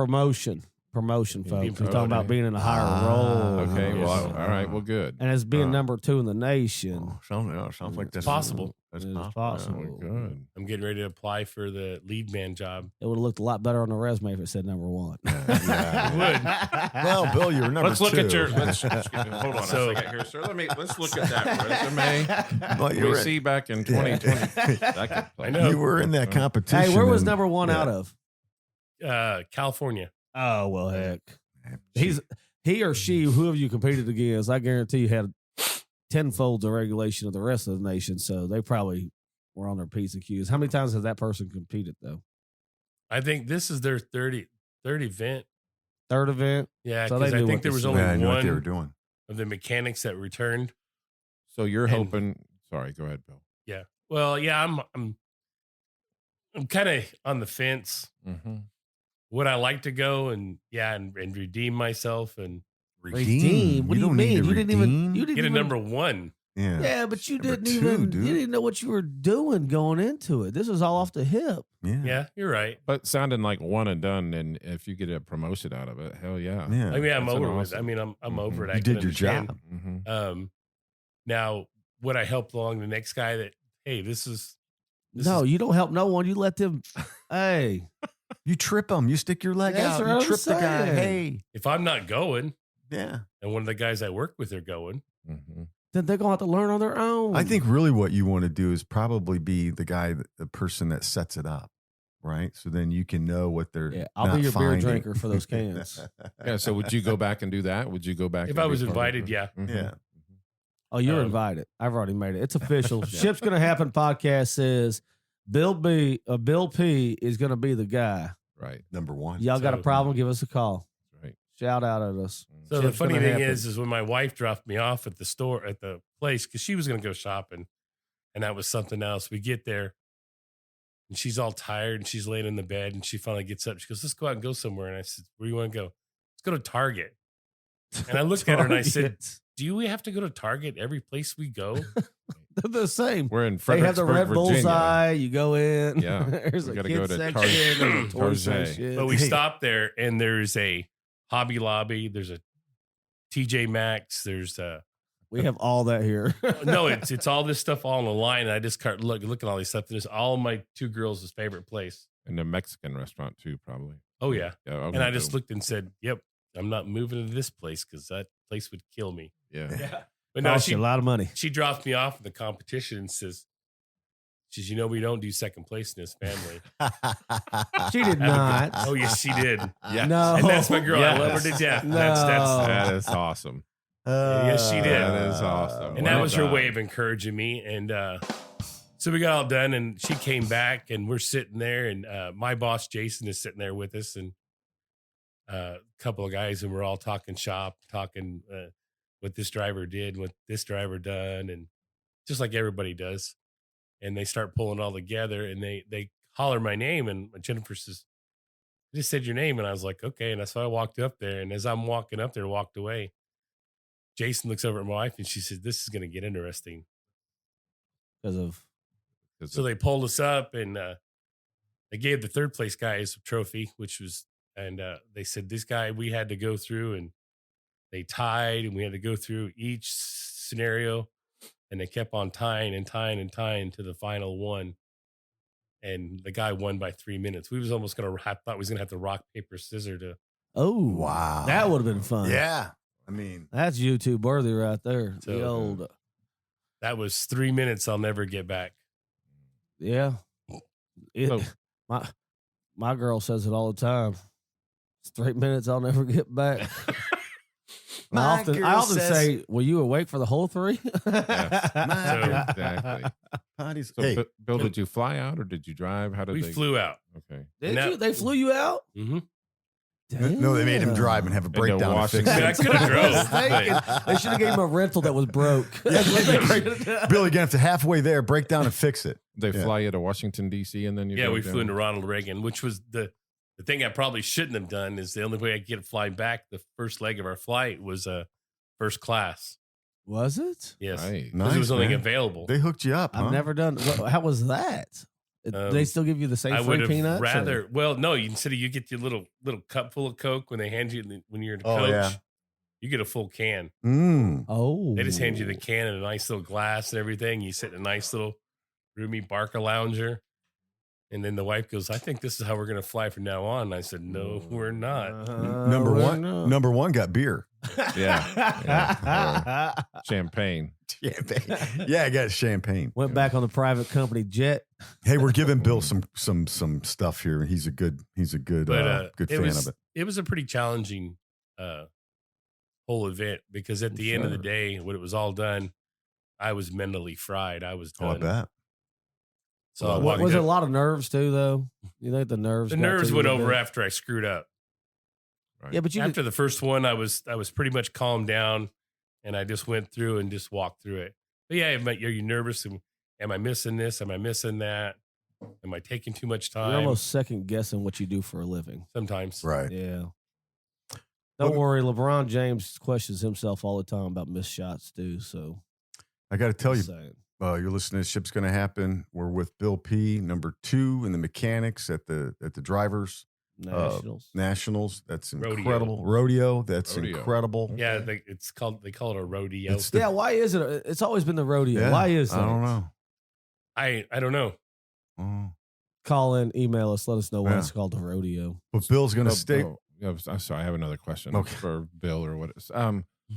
D: promotion, folks. He's talking about
F: promoted.
D: being in a higher role.
E: Okay.
F: yes.
E: Well, all right. Well, good.
D: And as being
C: Uh,
D: number 2 in the nation.
C: Sounds like that's
F: Possible.
C: That's
D: It is
C: possible.
D: possible.
E: Oh, good.
F: I'm getting ready to apply for the lead man job.
D: It would have looked a lot better on the resume if it said number 1.
C: Yeah. Well, Bill, you're number
E: Let's look
C: two.
E: at your. Let's, hold on
F: So-
E: a second here, sir. Let's look at that resume.
C: Well,
E: We
C: you're
E: see back in 2020.
F: I know.
C: You were in that competition.
D: Hey, where was
C: and-
D: number 1
C: yeah.
D: out of?
F: California.
D: Oh, well, heck. He or she, whoever you competed against, I guarantee you had tenfold the regulation of the rest of the nation. So they probably were on their P's and Q's. How many times has that person competed, though?
F: I think this is their third event.
D: Third event?
F: Yeah,
D: So they
F: because I
D: knew
F: think
D: what
F: there
D: to
F: was
D: say.
F: only
C: Yeah, I knew what they were
F: one
C: doing.
F: of the mechanics that returned.
E: So you're
F: And-
E: hoping. Sorry, go ahead, Bill.
F: Yeah. Well, yeah, I'm kind of on the fence.
E: Mm-hmm.
F: Would I like to go and redeem myself and
D: Redeem? What do you
C: don't
D: mean?
C: need to
D: You didn't even.
C: redeem?
D: You didn't
F: get a
D: even,
F: number one?
C: Yeah.
D: Yeah, but you
C: Number
D: didn't
C: two,
D: even.
C: dude.
D: You didn't know what you were doing going into it. This was all off the hip.
C: Yeah.
F: Yeah, you're right.
E: But sounding like one and done, and if you get a promotion out of it, hell yeah.
C: Yeah.
F: I mean, I'm
E: That's
F: over with.
E: awesome.
F: I mean, I'm over it. I
C: You
F: can
C: did your
F: understand.
C: job.
E: Mm-hmm.
F: Now, would I help along the next guy that? Hey, this is
D: No, you don't help no one. You let them. Hey,
C: You trip them. You stick your leg
D: That's
C: out.
D: what
C: You
D: I'm
C: trip the guy.
D: saying.
C: Hey.
F: if I'm not going,
C: Yeah.
F: and one of the guys I work with are going.
E: Mm-hmm.
D: then they're gonna have to learn on their own.
C: I think really what you want to do is probably be the guy, the person that sets it up, right? So then you can know what they're.
D: Yeah, I'll
C: not
D: be your beer
C: finding.
D: drinker for those cans.
E: Yeah. So would you go back and do that? Would you go back
F: If
E: and
F: I
E: be
F: was
E: part of
F: invited,
E: it?
F: yeah.
E: Mhm.
C: Yeah.
D: Oh, you're
F: Um,
D: invited. I've already made it. It's official. Ship's Gonna Happen podcast says Bill P is gonna be the guy.
E: Right.
C: Number one.
D: Y'all got a
F: So-
D: problem? Give us a call.
E: Right.
D: Shout out at us.
F: So the
D: Shit's
F: funny
D: gonna
F: thing
D: happen.
F: is when my wife dropped me off at the store at the place because she was going to go shopping, and that was something else. We get there, and she's all tired, and she's laying in the bed, and she finally gets up. She goes, "Let's go out and go somewhere." And I said, "Where do you want to go?" "Let's go to Target." And I looked at her and I said,
D: Target.
F: "Do we have to go to Target every place we go?"
D: They're the same.
E: We're in
D: They have the
E: Fredericksburg,
D: red
E: Virginia.
D: bullseye. You go in.
E: Yeah.
D: There's
E: We
D: a
E: gotta
D: kid
E: go to
D: section.
E: Target.
D: There's a toy
E: Target.
D: section.
F: But we
C: Hey.
F: stopped there, and there's a Hobby Lobby. There's a TJ Maxx. There's a
D: We have all that here.
F: no, it's all this stuff all on the line. And I just can't look at all these stuff. There's all my two girls' favorite place.
E: And a Mexican restaurant too, probably.
F: Oh yeah.
E: Yeah.
F: And I just looked and said, "Yep, I'm not moving to this place because that place would kill me."
E: Yeah.
F: But no,
D: Cost you a lot of money.
F: she dropped me off in the competition and says, "You know, we don't do second place in this family."
D: She did not.
F: Oh yes, she did.
E: Yeah.
D: No.
F: And that's my girl. I love her to
E: Yes.
F: death.
D: No.
F: That's
E: That is awesome.
F: Yes, she did.
E: That is awesome.
F: and
E: Well
F: that was her
E: done.
F: way of encouraging me. And so we got all done, and she came back, and we're sitting there, and my boss Jason is sitting there with us, and a couple of guys, and we're all talking shop, talking what this driver did, what this driver done, and just like everybody does. And they start pulling all together, and they holler my name, and Jennifer says, "I just said your name," and I was like, "Okay." And so I walked up there, and as I'm walking up there, walked away. Jason looks over at my wife, and she said, "This is going to get interesting."
D: Because of
F: So they pulled us up, and they gave the third place guys a trophy, which was, and they said, "This guy we had to go through and they tied, and we had to go through each scenario, and they kept on tying and tying and tying to the final one. And the guy won by 3 minutes. We was almost thought we was gonna have to rock, paper, scissors to.
D: Oh,
C: Wow.
D: that would have been fun.
C: Yeah. I mean,
D: That's YouTube worthy right there.
F: So,
D: The old,
F: That was 3 minutes I'll never get back.
D: yeah.
E: So-
D: My girl says it all the time. It's 3 minutes I'll never get back. And I often say, "Were you awake for the whole 3?"
E: Exactly.
C: Patty's,
E: So,
C: hey,
E: Bill, did you fly out or did you drive? How did
F: We
E: they
F: flew out.
E: Okay.
D: Did
F: Now-
D: you? They flew you out?
F: Mm-hmm.
C: no, they made him drive and have a breakdown. And fix
E: Washington.
F: I
C: it.
F: could have drove.
D: They should have gave him a rental that was broke. That's what they should've done.
C: Billy, gonna have to halfway there, break down and fix it.
E: They
C: Yeah.
E: fly you to Washington, D.C., and then you
F: Yeah,
E: go
F: we
E: down?
F: flew into Ronald Reagan, which was the thing I probably shouldn't have done. Is the only way I could get flying back. The first leg of our flight was first class.
D: Was it?
F: Yes,
E: Right.
F: because it was
C: Nice,
F: only
C: man.
F: available.
C: They hooked you up, huh?
D: I've never done. How was that? They still give you the same
F: I
D: free
F: would have
D: peanuts? or-
F: rather. Well, no. Instead of you get your little cup full of Coke when they hand you when you're in a
C: Oh,
F: coach,
C: yeah.
F: you get a full can.
C: Mm.
D: Oh,
F: They just hand you the can in a nice little glass and everything. You sit in a nice little roomy Barker lounger. And then the wife goes, "I think this is how we're going to fly from now on." And I said, "No, we're not."
C: Number one got beer.
E: Yeah. Champagne.
C: Champagne. Yeah, I got champagne.
D: Went back on the private company jet.
C: Hey, we're giving Bill some stuff here. He's a good
F: But
C: good
F: it
C: fan
F: was
C: of it.
F: it was a pretty challenging whole event because at the end of the
C: Sure.
F: day, when it was all done, I was mentally fried. I was
C: Oh, I
F: done.
C: bet.
F: So I
C: What-
F: wanted
D: Was it
F: to-
D: a lot of nerves too, though? You think the nerves?
F: the
D: got to
F: nerves
D: you
F: went
D: a
F: over
D: bit?
F: after I screwed up.
E: Right.
D: Yeah, but you
F: After the first one, I was pretty much calmed down, and I just went through and just walked through it. But yeah, are you nervous? Am I missing this? Am I missing that? Am I taking too much time?
D: you're almost second guessing what you do for a living.
F: Sometimes.
C: Right.
D: Yeah. Don't worry, LeBron James questions himself all the time about missed shots too. So
C: I got to tell you,
D: just saying.
C: you're listening to Ship's Gonna Happen. We're with Bill P, number 2 in the mechanics at the drivers nationals. That's
F: Rodeo.
C: incredible. Rodeo. That's
E: Rodeo.
C: incredible.
F: Yeah, they call it a rodeo.
C: It's the-
D: Yeah, why is it? It's always been the rodeo.
C: Yeah,
D: Why is that?
C: I don't know.
F: I don't know.
C: Oh.
D: Call in, email us, let us know why
C: Yeah.
D: it's called the rodeo.
C: But Bill's gonna
E: Oh,
C: stay.
E: oh, yeah, I'm sorry. I have another question
C: Okay.
E: for Bill or what.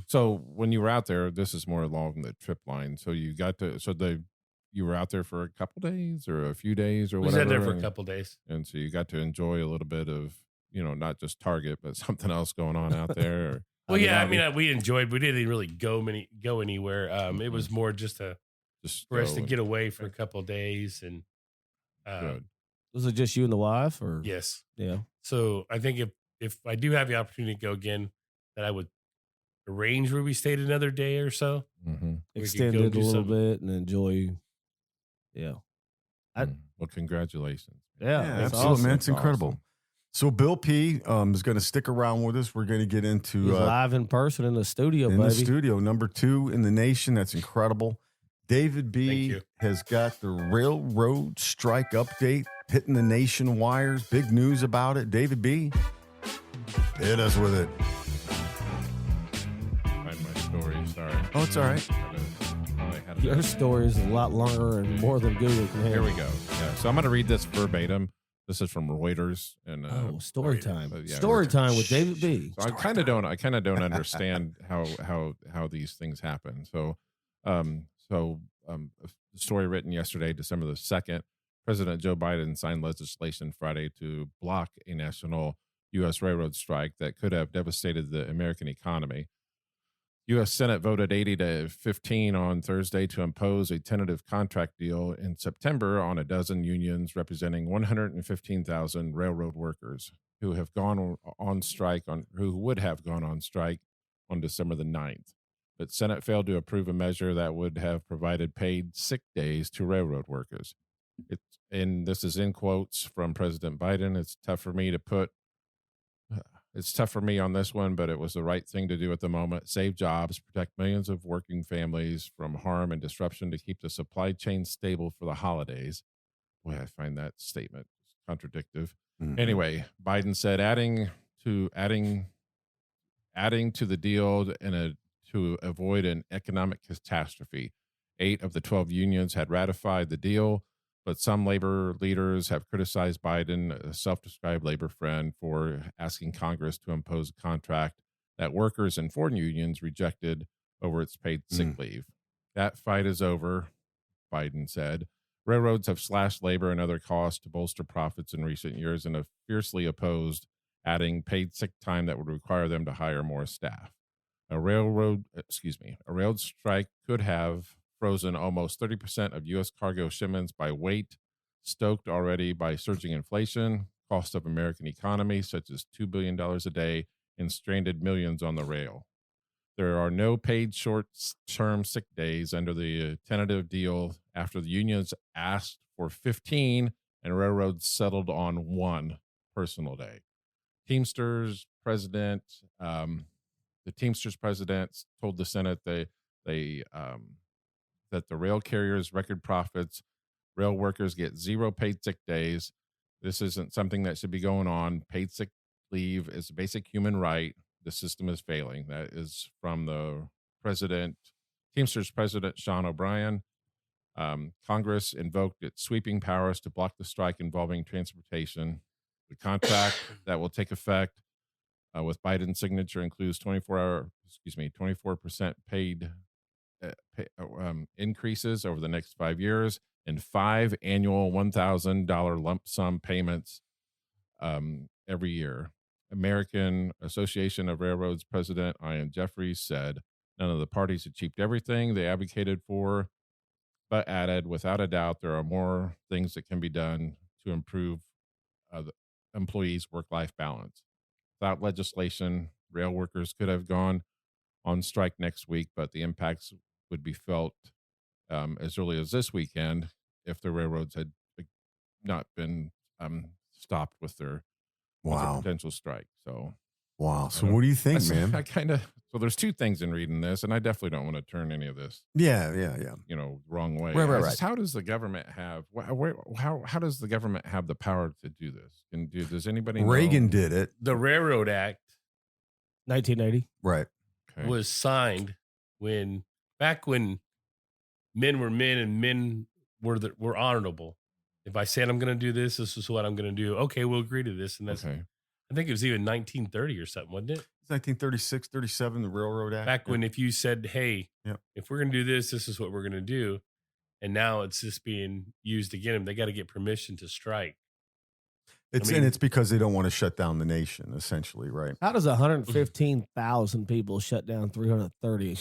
E: So when you were out there, this is more along the trip line. So you you were out there for a couple days or a few days or
F: We was
E: whatever.
F: out there for a
E: and-
F: couple days.
E: And so you got to enjoy a little bit of, not just Target, but something else going on out there. Or,
F: Well, yeah, I
E: Hobby.
F: mean, we enjoyed. We didn't really go anywhere. It was more just
E: just
F: for us
E: go
F: to
E: and-
F: get away for a couple of days, and
E: Good.
D: Was it just you and the wife, or
F: yes.
D: Yeah.
F: So I think if I do have the opportunity to go again, that I would arrange where we stayed another day or so.
E: Mhm.
F: We could
D: Extend
F: go
D: it a
F: do
D: little
F: something.
D: bit and enjoy. Yeah.
E: Well, congratulations.
D: Yeah.
C: Yeah,
D: that's
C: absolutely,
D: awesome.
C: man. It's incredible. So Bill P is going to stick around with us. We're going to get into
D: He's live in person in the studio,
C: in
D: baby.
C: the studio, number 2 in the nation. That's incredible. David
F: Thank
C: B
F: you.
C: has got the railroad strike update hitting the nation wires. Big news about it. David B, hit us with it.
E: Find my story. Sorry.
C: Oh, it's all right.
D: Your story is a lot longer and more than Google can
E: Here
D: handle.
E: we go. Yeah. So I'm going to read this verbatim. This is from Reuters and
D: Story
E: Reuters,
D: time.
E: but yeah,
D: Story
E: Reuters.
D: time with David B.
E: So I kind of don't understand how these things happen. So a story written yesterday, December the 2nd, President Joe Biden signed legislation Friday to block a national U.S. railroad strike that could have devastated the American economy. U.S. Senate voted 80-15 on Thursday to impose a tentative contract deal in September on a dozen unions representing 115,000 railroad workers who have gone on strike who would have gone on strike on December the 9th. But Senate failed to approve a measure that would have provided paid sick days to railroad workers. And this is in quotes from President Biden. It's tough for me on this one, but it was the right thing to do at the moment. Save jobs, protect millions of working families from harm and disruption to keep the supply chain stable for the holidays. Boy, I find that statement contradictive.
C: Mhm.
E: Anyway, Biden said, adding adding to the deal to avoid an economic catastrophe. 8 of the 12 unions had ratified the deal, but some labor leaders have criticized Biden, a self-described labor friend, for asking Congress to impose a contract that workers in foreign unions rejected over its paid sick leave. That fight is over, Biden said. Railroads have slashed labor and other costs to bolster profits in recent years and have fiercely opposed adding paid sick time that would require them to hire more staff. A railroad strike could have frozen almost 30% of U.S. cargo shipments by weight, stoked already by surging inflation, cost of American economy, such as $2 billion a day, and stranded millions on the rail. There are no paid short-term sick days under the tentative deal after the unions asked for 15 and railroads settled on 1 personal day. The Teamsters president told the Senate that the rail carriers' record profits, rail workers get 0 paid sick days. This isn't something that should be going on. Paid sick leave is a basic human right. The system is failing. That is from the Teamsters president, Sean O'Brien. Congress invoked its sweeping powers to block the strike involving transportation. The contract that will take effect with Biden's signature includes 24% paid increases over the next 5 years and 5 annual $1,000 lump sum payments every year. American Association of Railroads President Ian Jeffries said none of the parties achieved everything they advocated for, but added, without a doubt, there are more things that can be done to improve the employees' work-life balance. Without legislation, rail workers could have gone on strike next week, but the impacts would be felt as early as this weekend if the railroads had not been stopped with their potential strike. So,
C: So what do you think, man?
E: So there's 2 things in reading this, and I definitely don't want to turn any of this,
C: Yeah.
E: wrong way.
C: Right.
E: How does the government have? How does the government have the power to do this? Does anybody know?
C: Reagan did it.
F: The Railroad Act
D: 1980.
C: Right.
E: Okay.
F: was signed back when men were men and men were honorable. If I said I'm going to do this, this is what I'm going to do. Okay, we'll agree to this, and that's.
E: Okay.
F: I think it was even 1930 or something, wasn't it?
C: It's 1936, 37, the Railroad Act.
F: Back when if you said, "Hey,
C: Yeah.
F: if we're going to do this, this is what we're going to do," and now it's just being used again. They got to get permission to strike.
C: It's because they don't want to shut down the nation, essentially, right?
D: How does 115,000 people shut down 330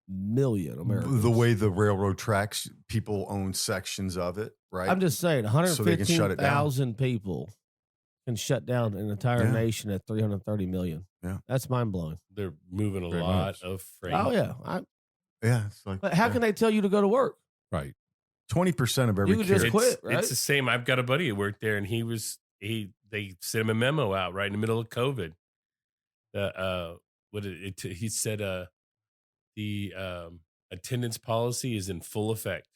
D: million Americans?
C: The way the railroad tracks, people own sections of it, right?
D: I'm just saying,
C: So they can shut it down.
D: 115,000 people can shut down an entire nation at 330 million.
C: Yeah.
D: That's mind blowing.
F: They're moving a
E: Very
F: lot
E: much.
F: of freight.
D: Oh yeah.
C: Yeah. It's like,
D: But how can they tell you to go to work?
E: Right.
C: 20% of every
D: You could just
C: carrier-
D: quit, right?
F: It's the same. I've got a buddy who worked there, and they sent him a memo out right in the middle of COVID. He said the attendance policy is in full effect.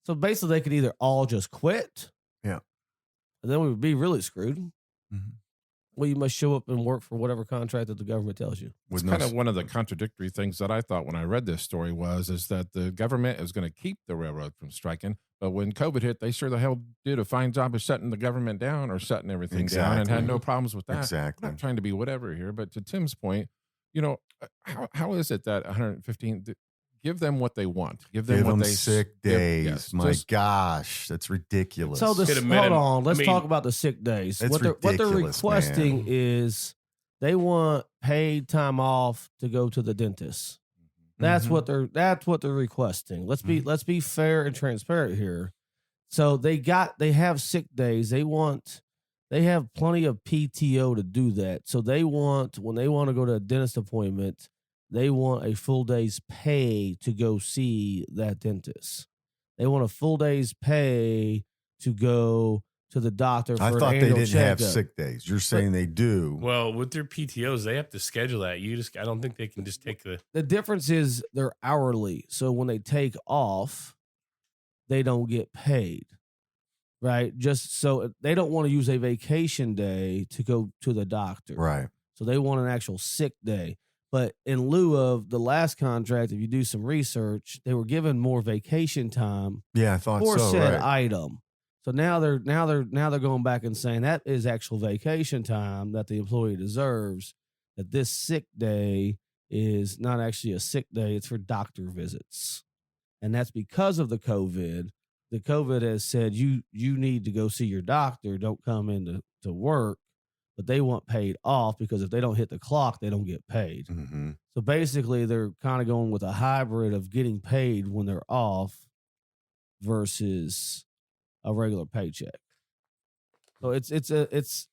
D: So basically, they could either all just quit.
C: Yeah.
D: And then we would be really screwed.
C: Mhm.
D: Well, you must show up and work for whatever contract that the government tells you.
C: with
E: It's
C: no
E: kind of one of the contradictory things that I thought when I read this story is that the government is going to keep the railroad from striking, but when COVID hit, they sure the hell did a fine job of shutting the government down or shutting everything down and had
C: Exactly.
E: no problems with that.
C: Exactly.
E: I'm not trying to be whatever here, but to Tim's point, how is it that 115? Give them what they want. Give them
C: Give
E: what
C: them
E: they
C: sick
E: give-
C: days.
E: yes,
C: My
E: just-
C: gosh, that's ridiculous.
D: So
F: Could have
D: hold
F: met him.
D: on. Let's
F: I mean,
D: talk about the sick days.
C: That's
D: What they're
C: ridiculous,
D: requesting
C: man.
D: is they want paid time off to go to the dentist. That's
C: Mm-hmm.
D: what they're requesting. Let's be fair and transparent here. So they have sick days. They have plenty of PTO to do that. So when they want to go to a dentist appointment, they want a full day's pay to go see that dentist. They want a full day's pay to go to the doctor for
C: I
D: an
C: thought they
D: annual
C: didn't have
D: checkup.
C: sick days. You're saying they do.
F: Well, with their PTOs, they have to schedule that. I don't think they can just take
D: The difference is they're hourly. So when they take off, they don't get paid. Right? Just so they don't want to use a vacation day to go to the doctor.
C: Right.
D: So they want an actual sick day. But in lieu of the last contract, if you do some research, they were given more vacation time
C: Yeah, I thought
D: for
C: so.
D: said
C: Right.
D: item. So now they're going back and saying that is actual vacation time that the employee deserves. That this sick day is not actually a sick day; it's for doctor visits, and that's because of the COVID. The COVID has said you need to go see your doctor. Don't come in to work, but they want paid off because if they don't hit the clock, they don't get paid.
C: Mm-hmm.
D: So basically, they're kind of going with a hybrid of getting paid when they're off versus a regular paycheck. So it's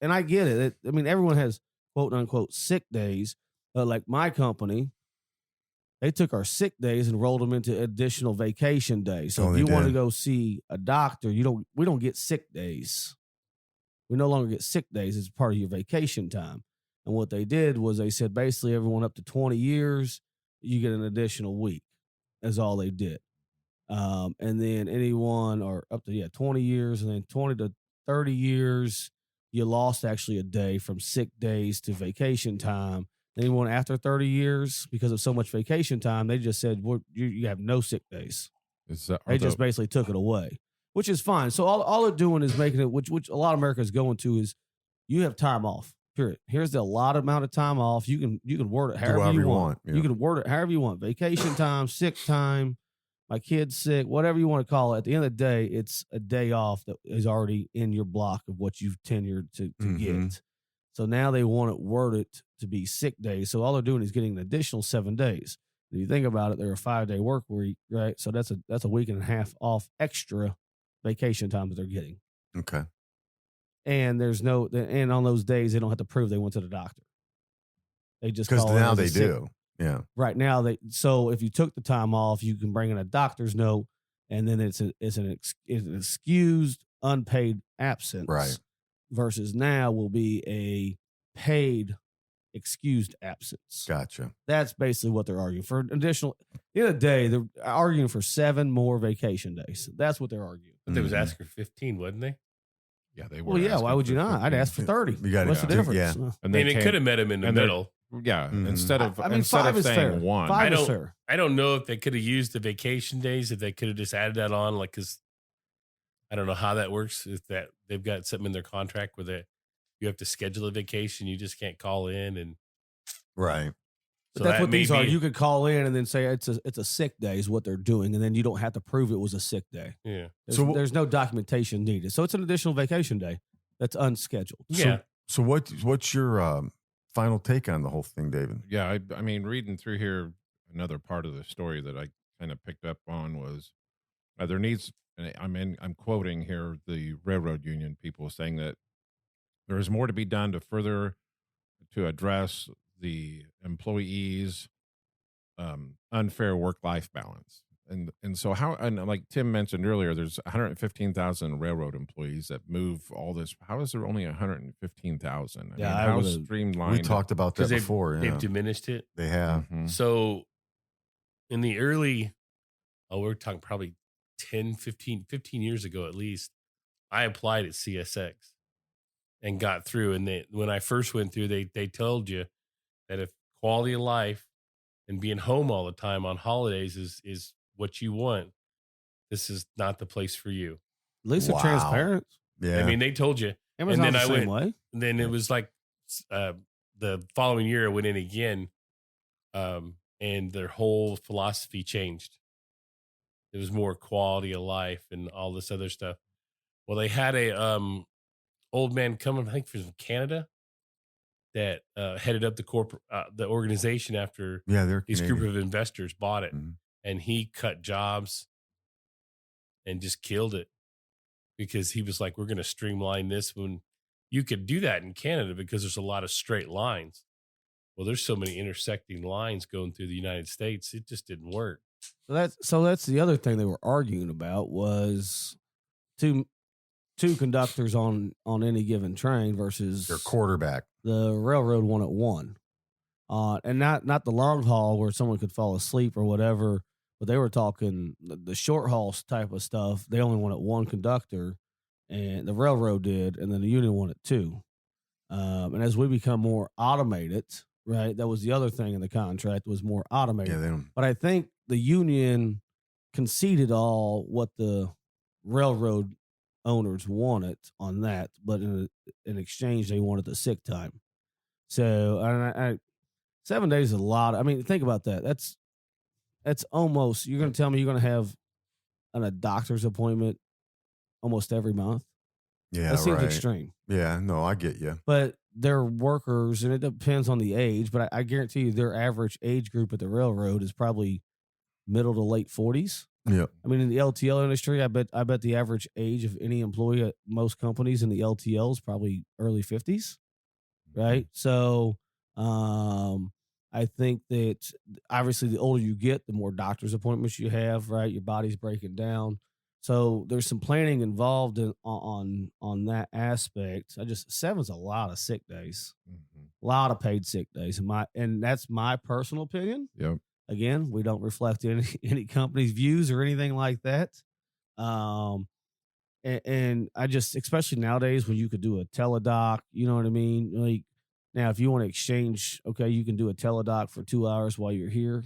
D: and I get it. I mean, everyone has quote unquote sick days, but like my company, they took our sick days and rolled them into additional vacation days. So
C: Oh,
D: if
C: they
D: you want to
C: did.
D: go see a doctor, we don't get sick days. We no longer get sick days as part of your vacation time. And what they did was they said basically everyone up to 20 years, you get an additional week. That's all they did. And then anyone or up to 20 years, and then 20 to 30 years, you lost actually a day from sick days to vacation time. Anyone after 30 years, because of so much vacation time, they just said you have no sick days. They just basically took it away, which is fine. So all they're doing is making it, which a lot of America is going to, is you have time off. Period. Here's the allotted amount of time off. You can word it however you want.
C: Yeah.
D: You can word it however you want. Vacation time, sick time, my kid's sick, whatever you want to call it. At the end of the day, it's a day off that is already in your block of what you've tenured to get. So now they want it worded to be sick days. So all they're doing is getting an additional 7 days. If you think about it, they're a 5-day work week, right? So that's a week and a half off extra vacation time that they're getting.
C: Okay.
D: And and on those days they don't have to prove they went to the doctor. They just
C: Because
D: call it
C: now
D: as a
C: they
D: sick-
C: do. Yeah.
D: Right now so if you took the time off, you can bring in a doctor's note, and then it's an excused unpaid absence.
C: Right.
D: Versus now will be a paid excused absence.
C: Gotcha.
D: That's basically what they're arguing for. Additional, in a day, they're arguing for 7 more vacation days. That's what they're arguing.
F: But they was asking for 15, wasn't they?
E: Yeah, they were.
D: Well, yeah.
E: asking
D: Why would you
E: for
D: not? I'd
E: 15.
D: ask for 30.
C: You gotta
D: What's the
C: do-
D: difference?
C: yeah.
E: And
F: I
E: they
F: mean, it could have met him in the
E: and they're-
F: middle.
E: Yeah,
C: Mhm.
E: instead of
D: I mean,
E: instead
D: 5
E: of
D: is
E: saying
D: fair.
E: 1,
D: 5 is
F: don't-
D: fair.
F: I don't know if they could have used the vacation days, if they could have just added that on, like, because I don't know how that works. If that they've got something in their contract where you have to schedule a vacation, you just can't call in, and
C: Right.
D: But
F: so
D: that's
F: that
D: what
F: may
D: these are.
F: be-
D: You could call in and then say it's a sick day is what they're doing, and then you don't have to prove it was a sick day.
F: Yeah,
D: There's no documentation needed. So it's an additional vacation day that's unscheduled.
F: yeah.
C: So what's your final take on the whole thing, David?
E: Yeah, I mean, reading through here, another part of the story that I kind of picked up on was there needs. And I'm quoting here the railroad union people saying that there is more to be done to address the employees' unfair work-life balance. And so and like Tim mentioned earlier, there's 115,000 railroad employees that move all this. How is there only 115,000?
D: Yeah,
E: how
D: would've-
E: streamlined?
C: We talked about that
F: 'Cause
C: before. Yeah.
F: They've diminished it.
C: They have.
E: Mhm.
F: So in the early, we're talking probably 10, 15 years ago at least, I applied at CSX and got through. And when I first went through, they told you that if quality of life and being home all the time on holidays is what you want, this is not the place for you.
D: At least
C: Wow.
D: they're transparent.
C: Yeah.
F: I mean, they told you.
D: Amazon's
F: then
D: the
F: I
D: same
F: went-
D: way.
F: And then it was like the following year, I went in again, and their whole philosophy changed. It was more quality of life and all this other stuff. Well, they had a old man coming, I think from Canada, that headed up the organization after
C: yeah, they're
F: this
C: Canadian.
F: group of investors bought it,
C: Mhm.
F: and he cut jobs and just killed it because he was like, "We're going to streamline this." When you could do that in Canada because there's a lot of straight lines. Well, there's so many intersecting lines going through the United States, it just didn't work.
D: So that's the other thing they were arguing about was two conductors on any given train versus
C: Their quarterback.
D: the railroad one at one. And not the long haul where someone could fall asleep or whatever, but they were talking the short haul type of stuff. They only wanted one conductor, and the railroad did, and then the union wanted 2. And as we become more automated, right, that was the other thing in the contract was more automated.
C: Yeah, they don't.
D: But I think the union conceded all what the railroad owners wanted on that, but in exchange, they wanted the sick time. So, I 7 days is a lot. I mean, think about that. That's almost, you're going to tell me you're going to have a doctor's appointment almost every month?
C: Yeah,
D: That seems
C: right.
D: extreme.
C: Yeah, no, I get you.
D: But they're workers, and it depends on the age, but I guarantee you their average age group at the railroad is probably middle to late 40s.
C: Yeah,
D: I mean, in the LTL industry, I bet the average age of any employee at most companies in the LTL is probably early 50s, right? So, I think that obviously the older you get, the more doctor's appointments you have, right? Your body's breaking down. So there's some planning involved on that aspect. 7's a lot of sick days, a lot of paid sick days, and that's my personal opinion.
E: Yep.
D: Again, we don't reflect any company's views or anything like that. And I just, especially nowadays when you could do a teledoc, you know what I mean? Like now, if you want to exchange, okay, you can do a teledoc for 2 hours while you're here.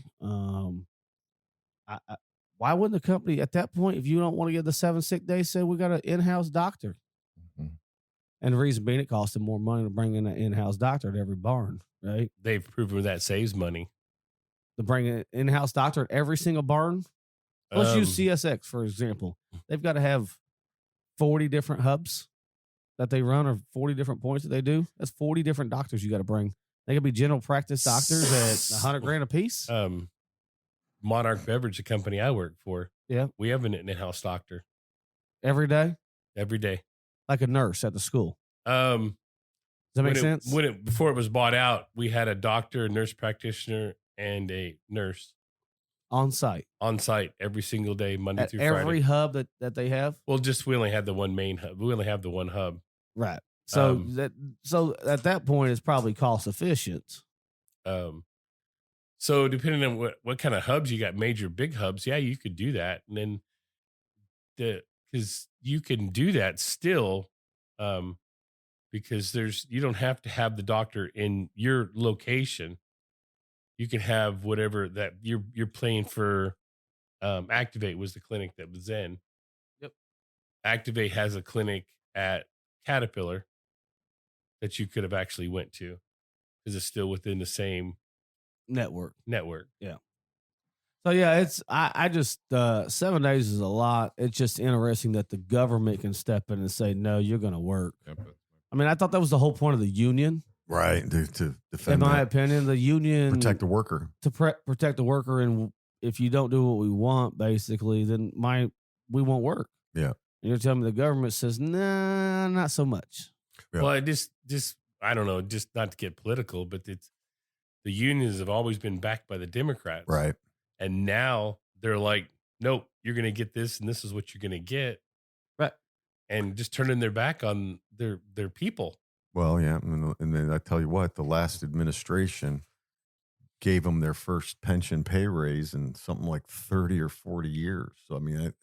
D: Why wouldn't the company at that point, if you don't want to get the 7 sick days, say we got an in-house doctor?
E: Mhm.
D: And the reason being, it costs them more money to bring in an in-house doctor at every barn, right?
F: They've proven that saves money.
D: To bring an in-house doctor at every single barn. Let's use
F: Um,
D: CSX, for example. They've got to have 40 different hubs that they run or 40 different points that they do. That's 40 different doctors you got to bring. They could be general practice doctors at $100,000 a piece.
F: Monarch Beverage, the company I work for.
D: Yeah.
F: We have an in-house doctor
D: Every day,
F: every day.
D: like a nurse at the school. Does that make sense?
F: Before it was bought out, we had a doctor, a nurse practitioner, and a nurse
D: On site.
F: on site every single day, Monday
D: At
F: through
D: every
F: Friday.
D: hub that they have.
F: Well, we only had the one main hub. We only have the one hub.
D: Right. So
F: Um,
D: so at that point, it's probably cost efficient.
F: So depending on what kind of hubs you got, major big hubs, yeah, you could do that, and then because you can do that still, because you don't have to have the doctor in your location. You can have whatever that you're playing for. Activate was the clinic that was in.
D: Yep.
F: Activate has a clinic at Caterpillar that you could have actually went to because it's still within the same
D: Network.
F: network.
D: So yeah, I just 7 days is a lot. It's just interesting that the government can step in and say, no, you're gonna work.
E: Yep.
D: I mean, I thought that was the whole point of the union.
C: right. To
D: In
C: defend
D: my
C: that,
D: opinion, the union
C: protect the worker.
D: to protect the worker, and if you don't do what we want, basically, then we won't work.
C: Yeah.
D: And you're telling me the government says, nah, not so much.
C: Yeah.
F: Well, I just I don't know, just not to get political, but the unions have always been backed by the Democrats,
C: Right.
F: And now they're like, nope, you're going to get this, and this is what you're going to get,
D: Right.
F: and just turning their back on their people.
C: Well, yeah. And then I tell you what, the last administration gave them their first pension pay raise in something like 30 or 40 years. So, I mean,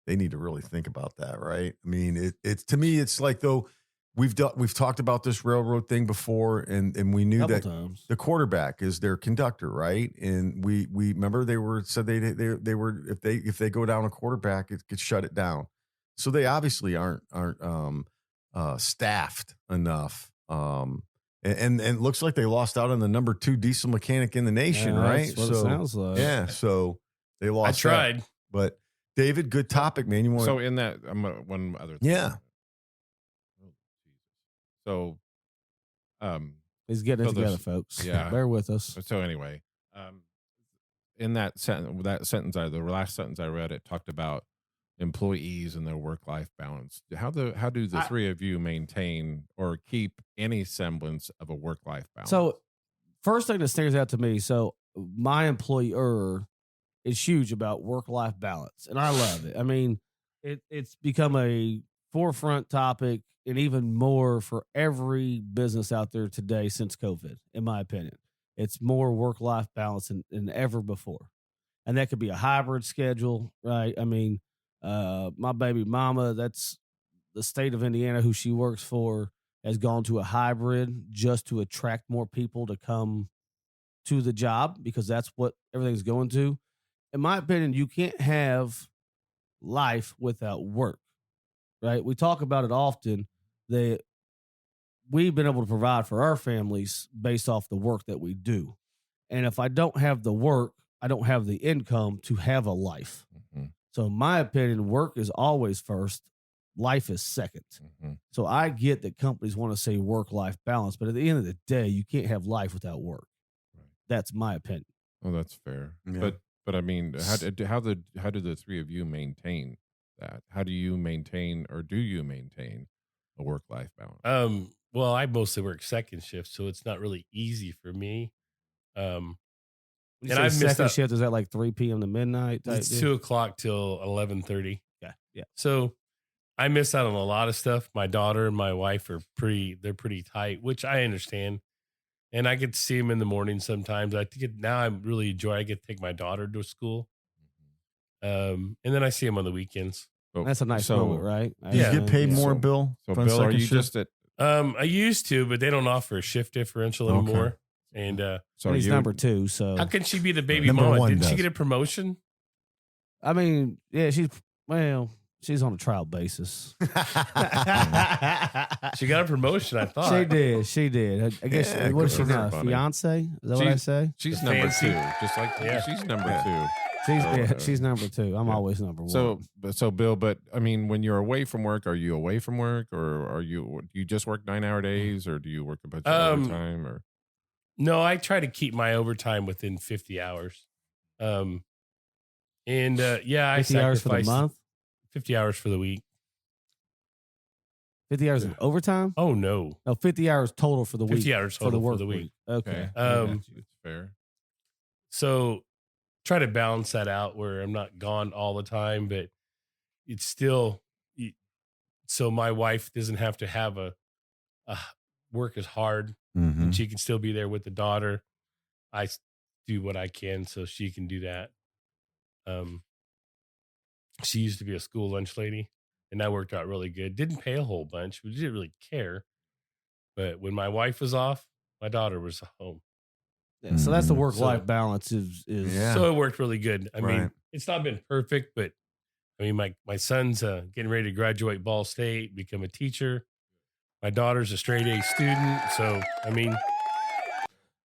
C: they need to really think about that, right? I mean, it's to me, it's like though we've talked about this railroad thing before, and we knew
D: Couple
C: that
D: times.
C: the quarterback is their conductor, right? And we remember they were if they go down a quarterback, it could shut it down. So they obviously aren't staffed enough. And it looks like they lost out on the number 2 diesel mechanic in the nation,
D: Yeah,
C: right?
D: that's what it sounds like.
C: Yeah, so they
F: I
C: lost.
F: tried.
C: that. But David, good topic, man. You want
E: So in that, one other thing.
C: Yeah.
E: So,
D: He's getting it
E: So
D: together,
E: there's-
D: folks.
E: yeah.
D: Bear with us.
E: so anyway, in that sentence, the last sentence I read, it talked about employees and their work-life balance. How do the three of you maintain or keep any semblance of a work-life balance?
D: So, first thing that stands out to me, so my employer is huge about work-life balance, and I love it. I mean, it's become a forefront topic, and even more for every business out there today since COVID, in my opinion. It's more work-life balance than ever before. And that could be a hybrid schedule, right? I mean, my baby mama, that's the state of Indiana who she works for. has gone to a hybrid just to attract more people to come to the job because that's what everything's going to. In my opinion, you can't have life without work, right? We talk about it often that we've been able to provide for our families based off the work that we do. And if I don't have the work, I don't have the income to have a life.
E: Mm-hmm.
D: So in my opinion, work is always first, life is second.
E: Mm-hmm.
D: So I get that companies want to say work-life balance, but at the end of the day, you can't have life without work.
E: Right.
D: That's my opinion.
E: Oh, that's fair.
C: Yeah.
E: But I mean, how do the three of you maintain that? How do you maintain, or do you maintain a work-life balance?
F: Well, I mostly work second shift, so it's not really easy for me.
D: And
F: And I've missed
D: second
F: out.
D: shift is at like 3 p.m. to midnight. Type
F: It's
D: deal?
F: 2:00 till 11:30.
D: Yeah.
F: So I miss out on a lot of stuff. My daughter and my wife are they're pretty tight, which I understand. And I get to see them in the morning sometimes. I think now I really enjoy. I get to take my daughter to school. And then I see them on the weekends.
E: So-
D: That's a nice
E: so-
D: moment, right?
C: Do you
F: Yeah.
C: get paid more,
E: So-
C: Bill?
E: So,
C: for a
E: Bill, are
C: second
E: you
C: shift?
E: just at?
F: I used to, but they don't offer a shift differential
C: Okay.
F: anymore. And
E: So
D: And he's
E: you
D: number 2, so
F: how can she be the baby
C: Number
F: mama?
C: one
F: Didn't she
C: does.
F: get a promotion?
D: I mean, yeah, she's on a trial basis.
F: She got a promotion, I thought.
D: She did. I guess.
C: Yeah,
D: What is she
E: good for
D: now?
E: her,
D: a
E: buddy.
D: fiance? Is that what I say?
E: She's
F: The
E: number
F: fancy-
E: 2, just like
F: Yeah.
E: she's number
C: Yeah.
E: 2.
D: She's number 2. I'm
E: Yeah.
D: always number 1.
E: So Bill, but I mean, when you're away from work, are you away from work, or do you just work 9-hour days, or do you work a bunch of overtime, or?
F: No, I try to keep my overtime within 50 hours. Yeah, I
D: 50 hours for the
F: sacrifice
D: month.
F: 50 hours for the week.
D: 50 hours of overtime.
F: Oh no,
D: No, 50 hours total for the
F: 50
D: week.
F: hours
D: for the
F: total
D: work
F: for the week.
D: Okay.
E: I
F: Um,
E: got you. It's fair.
F: So try to balance that out where I'm not gone all the time, but it's still so my wife doesn't have to have a work is hard
C: Mhm.
F: and she can still be there with the daughter. I do what I can so she can do that. She used to be a school lunch lady, and that worked out really good. Didn't pay a whole bunch. We didn't really care. But when my wife was off, my daughter was home.
D: Yeah, so that's the
C: Mhm.
D: work-life
F: So-
D: balance is
C: Yeah.
F: So it worked really good. I mean,
C: Right.
F: it's not been perfect, but I mean, my son's getting ready to graduate Ball State, become a teacher. My daughter's a straight A student. So, I mean,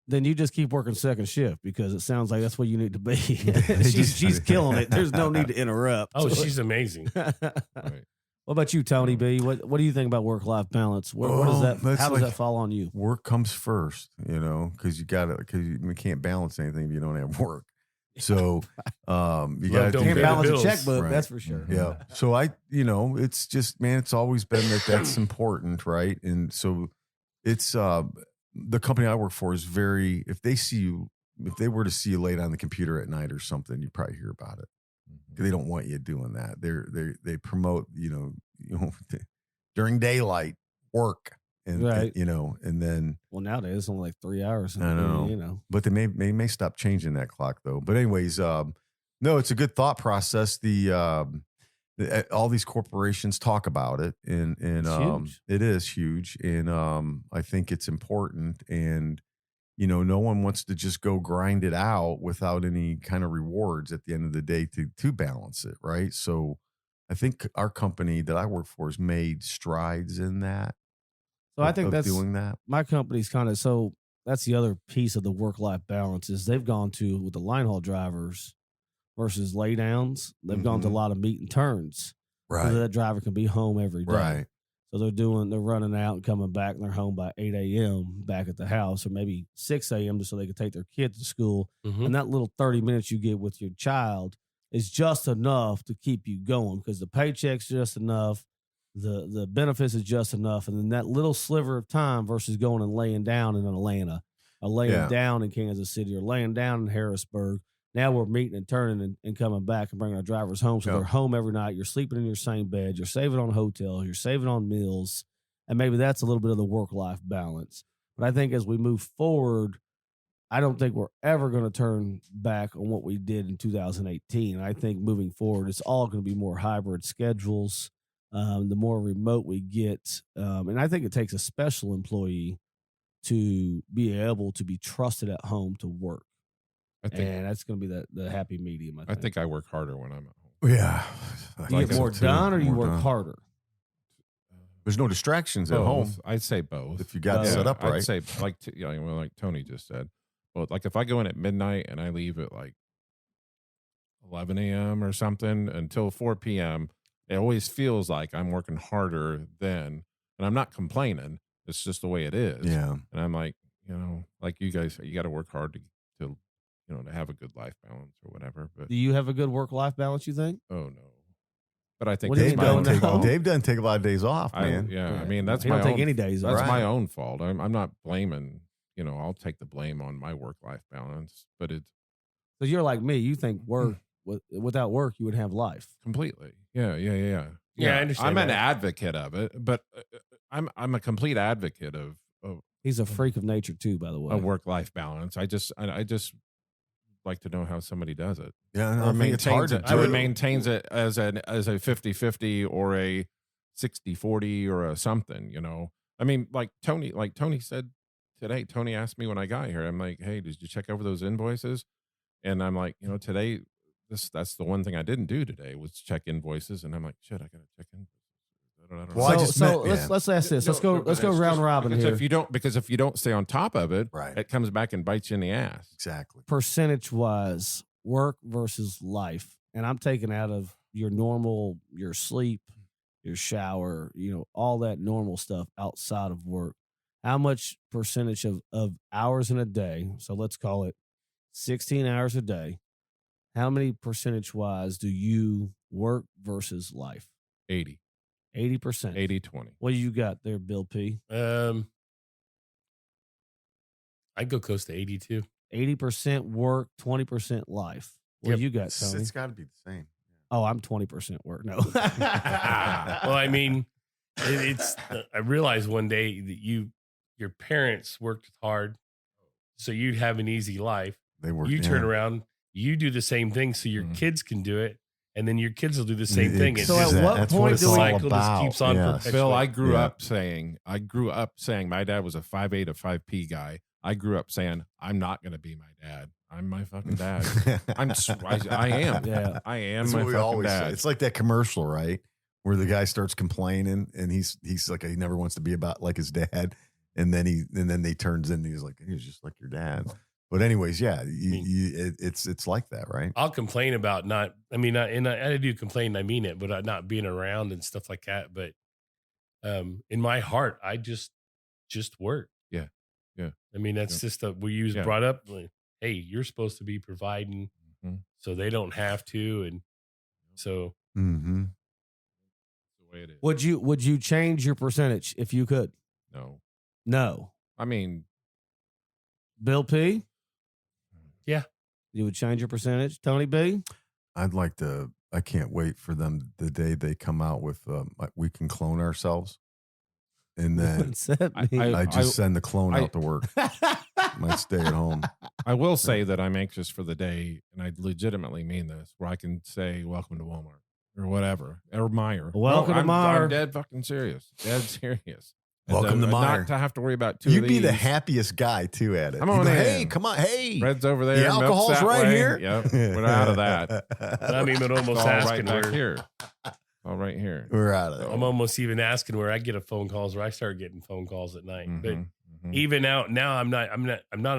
D: then you just keep working second shift because it sounds like that's what you need to be.
C: just-
D: she's killing it. There's no need to interrupt.
F: oh, she's amazing.
E: Right.
D: What about you, Tony B? What do you think about work-life balance? What does that?
C: that's
D: How does
C: like-
D: that fall on you?
C: Work comes first, because you can't balance anything if you don't have work. So you
F: Love
C: got
F: don't
C: to
D: Can't
F: pay the
D: balance a
F: bills.
D: checkbook,
C: Right.
D: that's for sure.
C: Yeah. So it's just, man, it's always been that's important, right? And so it's the company I work for is very, if they were to see you late on the computer at night or something, you probably hear about it. They don't want you doing that. They promote, during daylight work and,
D: Right.
C: and then,
D: Well, nowadays it's only like 3 hours.
C: I know. but they may stop changing that clock though. But anyways, no, it's a good thought process. All these corporations talk about it, and
D: It's huge.
C: it is huge, and I think it's important. And no one wants to just go grind it out without any kind of rewards at the end of the day to balance it, right? So, I think our company that I work for has made strides in that.
D: So I think
C: of
D: that's
C: doing that.
D: my company's kind of so that's the other piece of the work-life balance is they've gone to with the line haul drivers versus lay downs. They've gone to a
C: Mhm.
D: lot of meet and turns. So that driver can be home every day.
C: Right.
D: So they're running out and coming back, and they're home by 8 a.m. back at the house, or maybe 6 a.m. just so they can take their kids to school.
F: Mhm.
D: And that little 30 minutes you get with your child is just enough to keep you going because the paycheck's just enough, the benefits is just enough, and then that little sliver of time versus going and laying down in Atlanta, or laying
C: Yeah.
D: down in Kansas City, or laying down in Harrisburg. Now we're meeting and turning and coming back and bringing our drivers home. So
C: Yeah.
D: they're home every night. You're sleeping in your same bed. You're saving on hotels. You're saving on meals. And maybe that's a little bit of the work-life balance. But I think as we move forward, I don't think we're ever going to turn back on what we did in 2018. I think moving forward, it's all going to be more hybrid schedules. the more remote we get. And I think it takes a special employee to be able to be trusted at home to work.
E: I think
D: And that's going to be the happy medium.
E: I think I work harder when I'm at home.
C: Yeah. I
D: you
C: think
D: get
C: so
D: more
C: too.
D: done or you
C: More
D: work
C: done.
D: harder.
C: There's no distractions at
E: Both.
C: home
E: I'd say both.
C: if you got
D: Yeah,
C: set up right.
E: I'd say like like Tony just said. Well, like if I go in at midnight and I leave at like 11 a.m. or something until 4 p.m., it always feels like I'm working harder then, and I'm not complaining. It's just the way it is.
C: Yeah.
E: And I'm like, like you guys, you got to work hard to to have a good life balance or whatever. But
D: Do you have a good work-life balance, you think?
E: oh no. But I think
D: What do you
E: that's
C: Dave
D: mean,
E: my
C: doesn't,
E: own
C: take,
E: fault.
C: Dave doesn't take a lot of days off,
E: I
C: man.
E: mean, that's
D: He
E: my
D: don't take
E: own,
D: any days
E: That's
D: off.
E: my own fault. I'm not blaming. I'll take the blame on my work-life balance, but it's
D: So you're like me. You think work without work, you would have life.
E: completely. Yeah.
F: Yeah, I understand
E: I'm an
F: that.
E: advocate of it, but I'm a complete advocate of
D: He's a freak of nature too, by the way.
E: a work-life balance. I just like to know how somebody does it.
C: Yeah, no,
E: Or
C: I think it's hard
E: maintains
C: to
E: it, or
C: do.
E: maintains it as a 50-50 or a 60-40 or a something, I mean, like Tony said today, Tony asked me when I got here, I'm like, hey, did you check over those invoices? And I'm like, today, that's the one thing I didn't do today was check invoices. And I'm like, shit, I got to check in. I don't
C: Well, I
E: know.
C: just
D: so
C: meant-
D: let's ask this. Let's go
E: But it's
D: round
E: just-
D: robin
E: because
D: here.
E: if you don't stay on top of it,
C: Right.
E: it comes back and bites you in the ass.
C: Exactly.
D: Percentage wise, work versus life. And I'm taking out of your normal, your sleep, your shower, all that normal stuff outside of work. How much percentage of hours in a day? So let's call it 16 hours a day. How many percentage wise do you work versus life?
E: 80,
D: 80%.
E: 80-20.
D: What do you got there, Bill P?
F: I'd go close to 82.
D: 80% work, 20% life. What
F: Yep.
D: do you got, Tony?
C: It's got to be the same.
D: Oh, I'm 20% work. No.
F: Well, I mean, it's. I realized one day that your parents worked hard, so you'd have an easy life.
C: They work.
F: You
C: yeah.
F: turn around, you do the same thing, so your kids can do it, and then your kids will do the same thing. It's
D: So at
F: just
D: what
C: that's
D: point
C: what it's
D: do
F: the
D: we-
C: all
F: cycle
C: about.
F: just keeps on
C: Yes.
F: perpetuating.
E: Phil, I grew
C: Yeah.
E: up saying my dad was a 5'8", a 5P guy. I grew up saying I'm not going to be my dad. I'm my fucking dad. I am.
D: Yeah.
E: I am
C: That's
E: my
C: what we
E: fucking
C: always say.
E: dad.
C: It's like that commercial, right? Where the guy starts complaining and he's like he never wants to be about like his dad, and then he turns in and he's like he was just like your dad. But anyways, yeah, it's like that, right?
F: I'll complain about not. I mean, and I do complain. I mean it, but not being around and stuff like that. But in my heart, I just work.
E: Yeah. Yeah.
F: I mean, that's just we
E: Yeah.
F: brought up. Like, hey, you're supposed to be providing,
E: Mhm.
F: so they don't have to, and so
C: Mm-hmm.
E: That's the way it is.
D: Would you change your percentage if you could?
E: No.
D: No.
E: I mean,
D: Bill P?
F: Yeah.
D: You would change your percentage? Tony B?
C: I'd like to. I can't wait for them the day they come out with we can clone ourselves, and then
D: What's that mean?
C: I just send the clone out to work. Might stay at home.
E: I will say that I'm anxious for the day, and I legitimately mean this, where I can say, welcome to Walmart or whatever, or Meijer.
D: Welcome to Meijer.
E: I'm dead fucking serious. Dead serious. And
C: Welcome to Meijer.
E: Not to have to worry about two
C: You'd
E: of
C: be the
E: these.
C: happiest guy too at it.
E: Come
C: You
E: on
C: go,
E: in.
C: hey, come on, hey.
E: Red's over there.
C: The
E: milk's
C: alcohol's
E: that
C: right
E: way.
C: here.
E: Yep. We're out of that.
F: I'm even
E: It's
F: almost
E: all right
F: asking
E: back
F: where.
E: here. All right here.
C: We're out of it.
F: I'm almost even asking where I get a phone calls, where I start getting phone calls at night. But
E: Mhm, mhm.
F: even out now, I'm not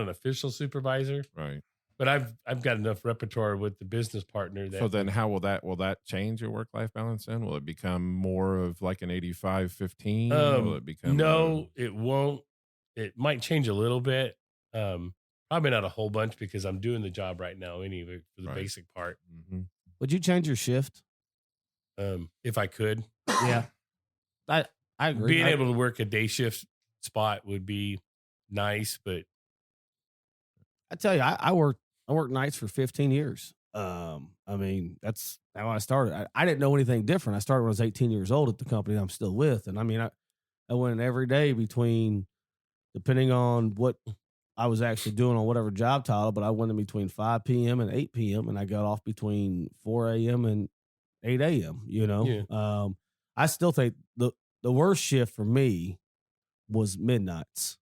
F: an official supervisor,
E: Right.
F: but I've got enough repertoire with the business partner that
E: So then how will that change your work-life balance then? Will it become more of like an 85-15? Will it become
F: no, it won't. It might change a little bit. Probably not a whole bunch because I'm doing the job right now anyway for the
E: Right.
F: basic part.
E: Mhm.
D: Would you change your shift?
F: If I could,
D: Yeah. I agree.
F: being able to work a day shift spot would be nice, but
D: I tell you, I worked nights for 15 years. I mean, that's how I started. I didn't know anything different. I started when I was 18 years old at the company I'm still with. And I mean, I went every day between, depending on what I was actually doing on whatever job title, but I went in between 5 p.m. and 8 p.m. and I got off between 4 a.m. and 8 a.m.,
F: Yeah.
D: I still think the worst shift for me was midnights.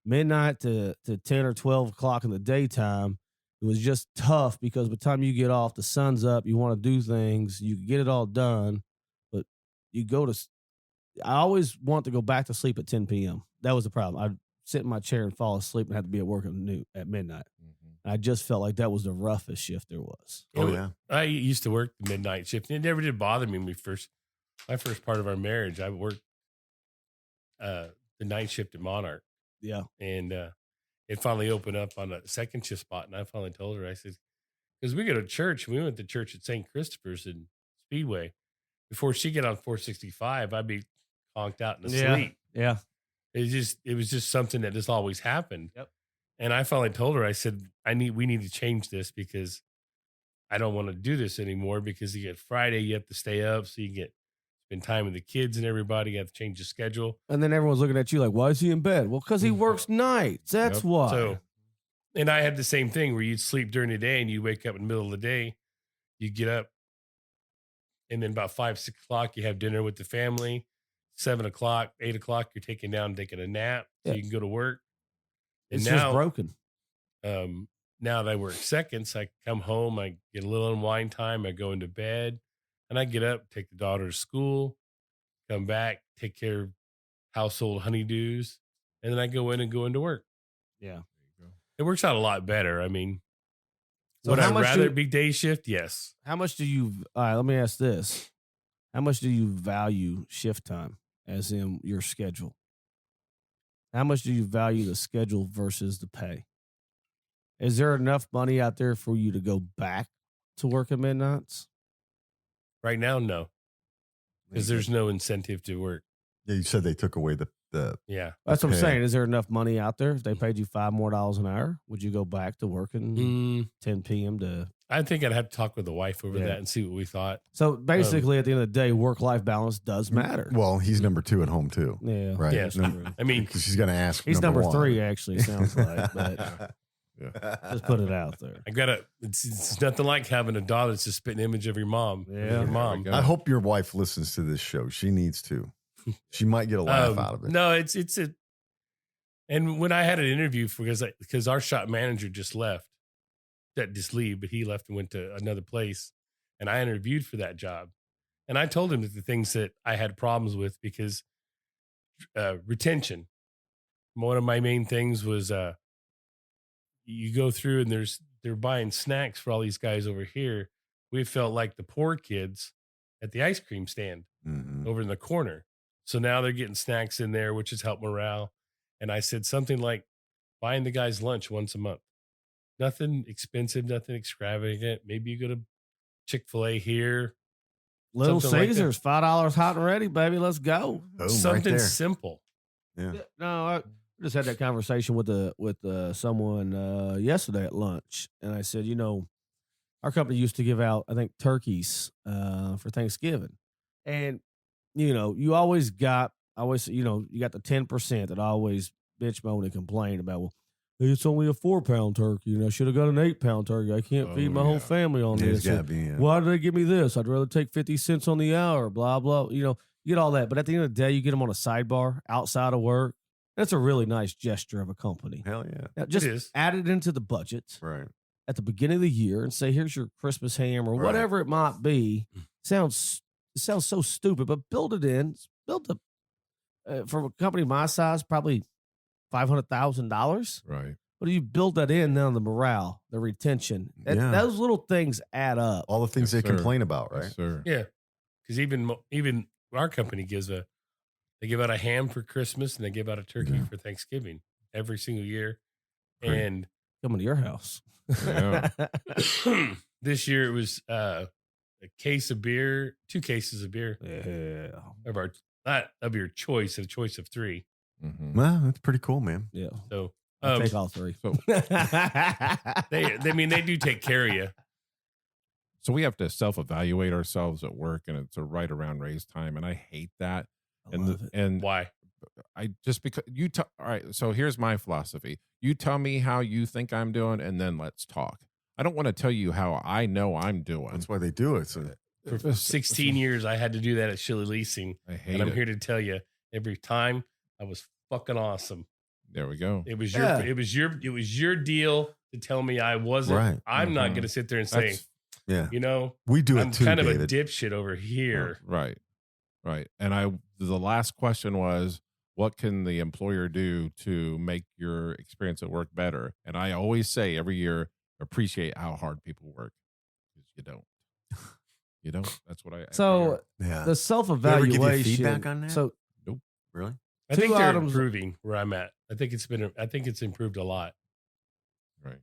D: Midnight to 10 or 12 o'clock in the daytime. It was just tough because by the time you get off, the sun's up, you want to do things, you get it all done, but you go to, I always want to go back to sleep at 10 p.m. That was the problem. I'd sit in my chair and fall asleep and have to be at work at midnight. And I just felt like that was the roughest shift there was.
C: Oh, yeah.
F: I used to work the midnight shift. And it never did bother me when my first part of our marriage. I worked the night shift at Monarch.
D: Yeah.
F: And it finally opened up on a second shift spot. And I finally told her, I said, because we go to church, we went to church at St. Christopher's in Speedway. Before she get on 465, I'd be conked out in sleep.
D: Yeah.
F: It was just something that just always happened.
D: Yep.
F: And I finally told her, I said, we need to change this because I don't want to do this anymore, because you get Friday, you have to stay up. So you spend time with the kids and everybody. You have to change the schedule.
D: And then everyone's looking at you like, why is he in bed? Well, because he works nights. That's why.
F: So, and I had the same thing where you'd sleep during the day and you wake up in the middle of the day, you get up, and then about 5, 6 o'clock, you have dinner with the family. 7 o'clock, 8 o'clock, you're taking a nap so you can go to work. And
D: it's
F: now,
D: just broken.
F: Now that I work seconds, I come home, I get a little unwind time, I go into bed, and I get up, take the daughter to school, come back, take care of household honeydews, and then I go into work.
D: Yeah.
F: It works out a lot better. I mean,
D: So
F: would
D: how
F: I
D: much
F: rather
D: do-
F: be day shift? Yes.
D: How much do you, all right, let me ask this. How much do you value shift time, as in your schedule? How much do you value the schedule versus the pay? Is there enough money out there for you to go back to work at midnights?
F: Right now, no, because there's no incentive to work.
C: Yeah, you said they took away the
F: Yeah.
D: That's what I'm
C: Okay.
D: saying. Is there enough money out there? If they paid you $5 more an hour, would you go back to working 10 p.m. to?
F: I think I'd have to talk with the wife over
D: Yeah.
F: that and see what we thought.
D: So basically, at the end of the day, work-life balance does matter.
C: Well, he's number 2 at home too,
D: Yeah.
C: right?
F: Yeah.
D: That's
C: No,
D: true.
F: I mean,
C: because she's going to ask.
D: He's number
C: 1.
D: 3, actually, sounds like. But just put it out there.
F: it's nothing like having a daughter that's a spitting image of your mom.
D: Yeah.
F: Your mom.
E: go.
C: I hope your wife listens to this show. She needs to. She might get a laugh out of it.
F: No, and when I had an interview because our shop manager just left, but he left and went to another place, and I interviewed for that job, and I told him that the things that I had problems with, because retention, one of my main things was you go through and they're buying snacks for all these guys over here. We felt like the poor kids at the ice cream stand
C: Mhm.
F: over in the corner. So now they're getting snacks in there, which has helped morale. And I said something like buying the guys lunch once a month. Nothing expensive, nothing extravagant. Maybe you go to Chick-fil-A here.
D: Little
F: Something like that.
D: Caesars, $5 hot and ready, baby. Let's go.
C: Boom, right
F: Something
C: there.
F: simple.
C: Yeah.
D: No, I just had that conversation with someone yesterday at lunch, and I said, our company used to give out, I think, turkeys for Thanksgiving, and you always got you got the 10% that always bitch, moan, and complain about. Well, it's only a 4-pound turkey, and I should have got an 8-pound turkey. I can't feed my whole family on
C: It's
D: this.
C: gotta
D: And
C: be, yeah.
D: why did they give me this? I'd rather take 50 cents on the hour. Blah blah. You get all that, but at the end of the day, you get them on a sidebar outside of work. That's a really nice gesture of a company.
C: Hell yeah.
D: Now, just
F: It is.
D: add it into the budget
C: Right.
D: at the beginning of the year and say, here's your Christmas ham or
C: Right.
D: whatever it might be. It sounds so stupid, but build it in. For a company my size, probably $500,000.
E: Right.
D: But you build that in, now the morale, the retention,
C: Yeah.
D: those little things add up.
C: All the things
E: Yes,
C: they
E: sir.
C: complain about, right?
E: Yes, sir.
F: Yeah. Because even our company they give out a ham for Christmas and they give out a turkey
C: Yeah.
F: for Thanksgiving every single year.
C: Great.
F: And
D: Coming to your house.
E: Yeah.
F: this year it was a case of beer, 2 cases of beer
D: Yeah.
F: not of your choice, a choice of 3.
E: Mhm.
C: Well, that's pretty cool, man.
D: Yeah.
F: So
D: I'll take all 3.
E: So,
F: they do take care of you.
E: so we have to self-evaluate ourselves at work, and it's a right around raise time, and I hate that.
D: I love it.
E: And
F: Why?
E: I just because all right. So here's my philosophy: you tell me how you think I'm doing, and then let's talk. I don't want to tell you how I know I'm doing.
C: That's why they do it. So
F: For 16 years, I had to do that at Shilly Leasing.
E: I hate
F: And I'm
E: it.
F: here to tell you, every time I was fucking awesome.
E: There we go.
F: It was
D: Yeah.
F: your deal to tell me I wasn't.
C: Right.
F: I'm not
E: Mhm.
F: going to sit there and say,
E: That's
C: Yeah.
F: you know,
C: We do
F: I'm
C: it too,
F: kind of
C: David.
F: a dipshit over here.
E: right. And the last question was, what can the employer do to make your experience at work better? And I always say every year, appreciate how hard people work. 'Cause you don't. You don't. That's what I.
D: So
C: Yeah.
D: the self
C: They ever give you
D: evaluation.
C: feedback on that?
D: So
C: Really?
F: I
D: Two
F: think they're
D: items-
F: improving where I'm at. I think it's improved a lot.
E: right.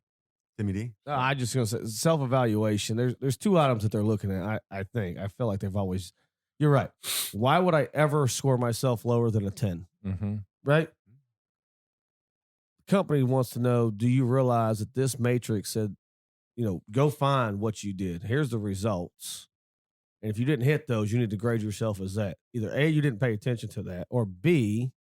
C: Timmy D?
D: no, I just gonna say self evaluation. There's two items that they're looking at. I feel like they've always. You're right. Why would I ever score myself lower than a 10?
E: Mm-hmm.
D: Right. The company wants to know: do you realize that this matrix said, go find what you did. Here's the results. And if you didn't hit those, you need to grade yourself as that. Either A, you didn't pay attention to that, or B,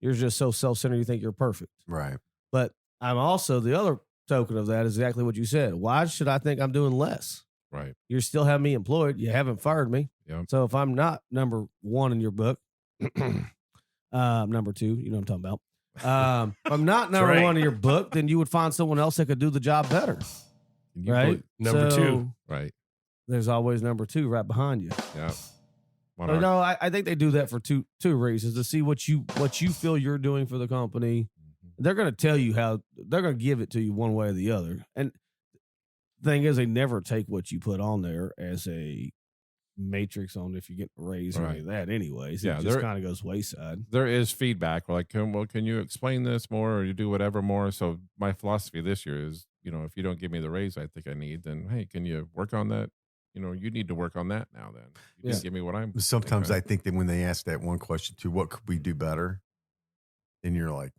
D: you're just so self-centered you think you're perfect.
C: Right.
D: But I'm also, the other token of that is exactly what you said. Why should I think I'm doing less?
E: Right.
D: You still have me employed. You haven't fired me.
E: Yep.
D: So if I'm not number one in your book, number two, you know what I'm talking about. If I'm not number
F: right.
D: one in your book, then you would find someone else that could do the job better.
E: Can you
D: Right?
E: believe-
F: Number
D: So
F: two.
E: Right.
D: There's always number two right behind you.
E: Yeah.
D: So, no, I think they do that for two reasons: to see what you feel you're doing for the company. They're going to tell you how they're going to give it to you one way or the other. And the thing is, they never take what you put on there as a matrix on if you get a raise or any of that. Anyways,
E: Yeah,
D: it just
E: they're-
D: kind of goes wayside.
E: There is feedback. Like, can you explain this more, or you do whatever more? So my philosophy this year is, if you don't give me the raise I think I need, then hey, can you work on that? You need to work on that now. Then you didn't give me what I'm.
C: Sometimes I think that when they ask that one question too, what could we do better? And you're like,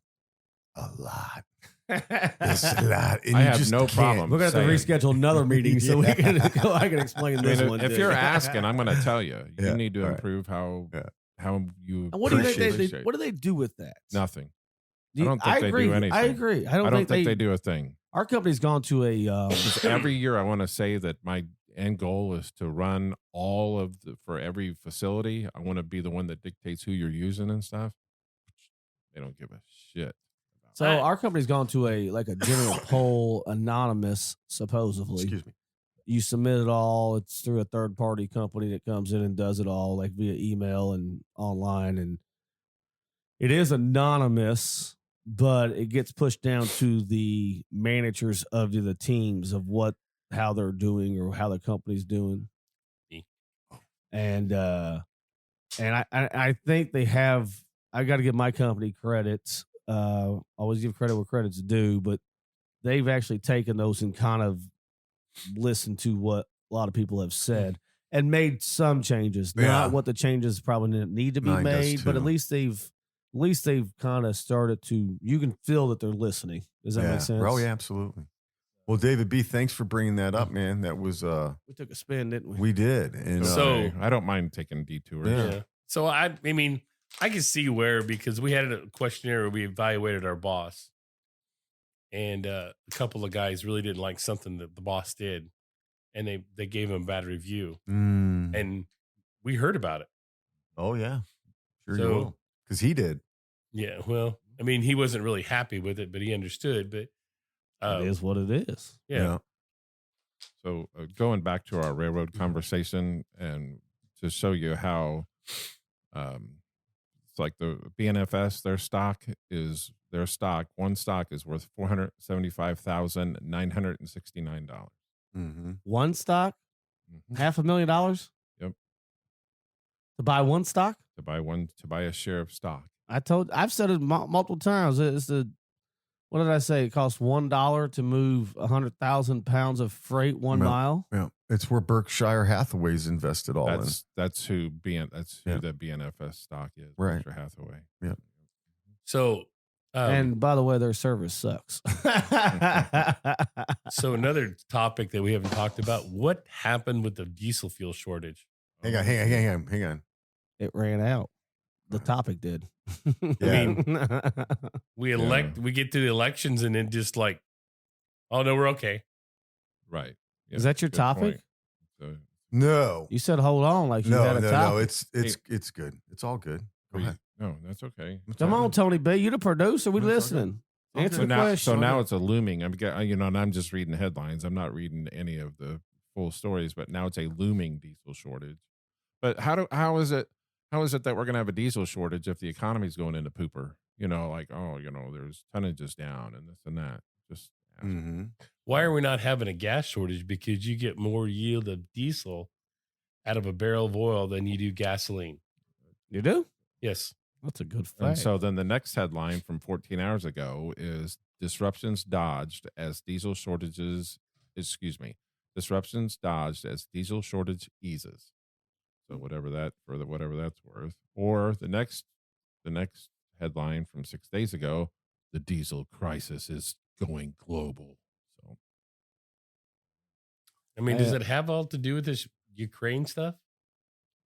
C: a lot. It's a lot. And
E: I
C: you
E: have
C: just
E: no
C: can't.
E: problem.
D: We're going to have to
E: saying-
D: reschedule another meeting so we can I can explain
E: I
D: this
E: mean,
D: one.
E: if
D: too.
E: you're asking, I'm going to tell you. You
C: Yeah,
E: need to
C: right.
E: improve how
C: Yeah.
E: you.
D: And what do you think
E: appreciate-
D: what do they do with that?
E: Nothing.
D: Do you-
E: I don't think they do
D: agree.
E: anything.
D: I agree. I
E: I don't
D: think
E: think they do a thing.
D: Our company's gone to a
E: Every year, I want to say that my end goal is to run for every facility. I want to be the one that dictates who you're using and stuff. They don't give a shit.
D: So our company's gone to a general poll, anonymous, supposedly.
C: Excuse me.
D: You submit it all. It's through a third party company that comes in and does it all, like via email and online. And it is anonymous, but it gets pushed down to the managers of the teams of how they're doing or how the company's doing. And I think they have. I got to give my company credit. Always give credit where credit's due, but they've actually taken those and kind of listened to what a lot of people have said and made some changes.
C: Yeah.
D: Not what the changes probably need to be
C: Mine does
D: made, but
C: too.
D: at least they've kind of started to. You can feel that they're listening. Does that make sense?
C: Oh yeah, absolutely. Well, David B, thanks for bringing that up, man. That was
D: We took a spin, didn't we?
C: we did, and
F: So-
E: I don't mind taking detours.
C: Yeah.
F: Yeah. So I mean, I can see where, because we had a questionnaire where we evaluated our boss, and a couple of guys really didn't like something that the boss did, and they gave him a bad review, and we heard about it.
C: oh yeah, sure you
F: So-
C: will, because he did.
F: Yeah, well, I mean, he wasn't really happy with it, but he understood. But
D: It is what it is.
F: yeah.
E: So going back to our railroad conversation, and to show you how, it's like the BNFS, one stock is worth $475,969.
C: Mm-hmm.
D: One stock,
E: Mhm.
D: $500,000.
E: Yep.
D: To buy one stock.
E: To buy a share of stock.
D: I've said it multiple times. It's what did I say? It costs $1 to move 100,000 pounds of freight 1
C: Yeah.
D: mile.
C: Yeah, it's where Berkshire Hathaway's invested all
E: That's who
C: Yeah.
E: the BNFS stock is.
C: Right.
E: Berkshire Hathaway.
F: So,
D: And by the way, their service sucks.
F: so another topic that we haven't talked about: what happened with the diesel fuel shortage?
C: in. Hang on.
D: It ran out. The topic did.
C: Yeah.
F: We we get to the elections, and then just like, oh no, we're okay.
E: Right. Yeah,
D: Is that your
E: good
D: topic?
E: point. So,
C: No.
D: You said hold on like you had a topic.
C: It's good. It's all good. Go ahead.
E: No, that's okay.
D: Come on, Tony B. You the producer. We
C: No, it's all
D: listening.
C: good.
D: Answer
E: So
D: the
E: now,
D: question.
E: so now it's a looming. I'm, and I'm just reading headlines. I'm not reading any of the full stories. But now it's a looming diesel shortage. But how is it that we're going to have a diesel shortage if the economy's going into pooper? Like there's tonnages down and this and that. Just
F: Why are we not having a gas shortage? Because you get more yield of diesel out of a barrel of oil than you do gasoline.
D: You do?
F: Yes.
D: That's a good fact.
E: And so then the next headline from 14 hours ago is disruptions dodged as diesel shortage eases. So whatever that's worth. Or the next headline from 6 days ago, the diesel crisis is going global. So
F: I mean, does it have all to do with this Ukraine stuff?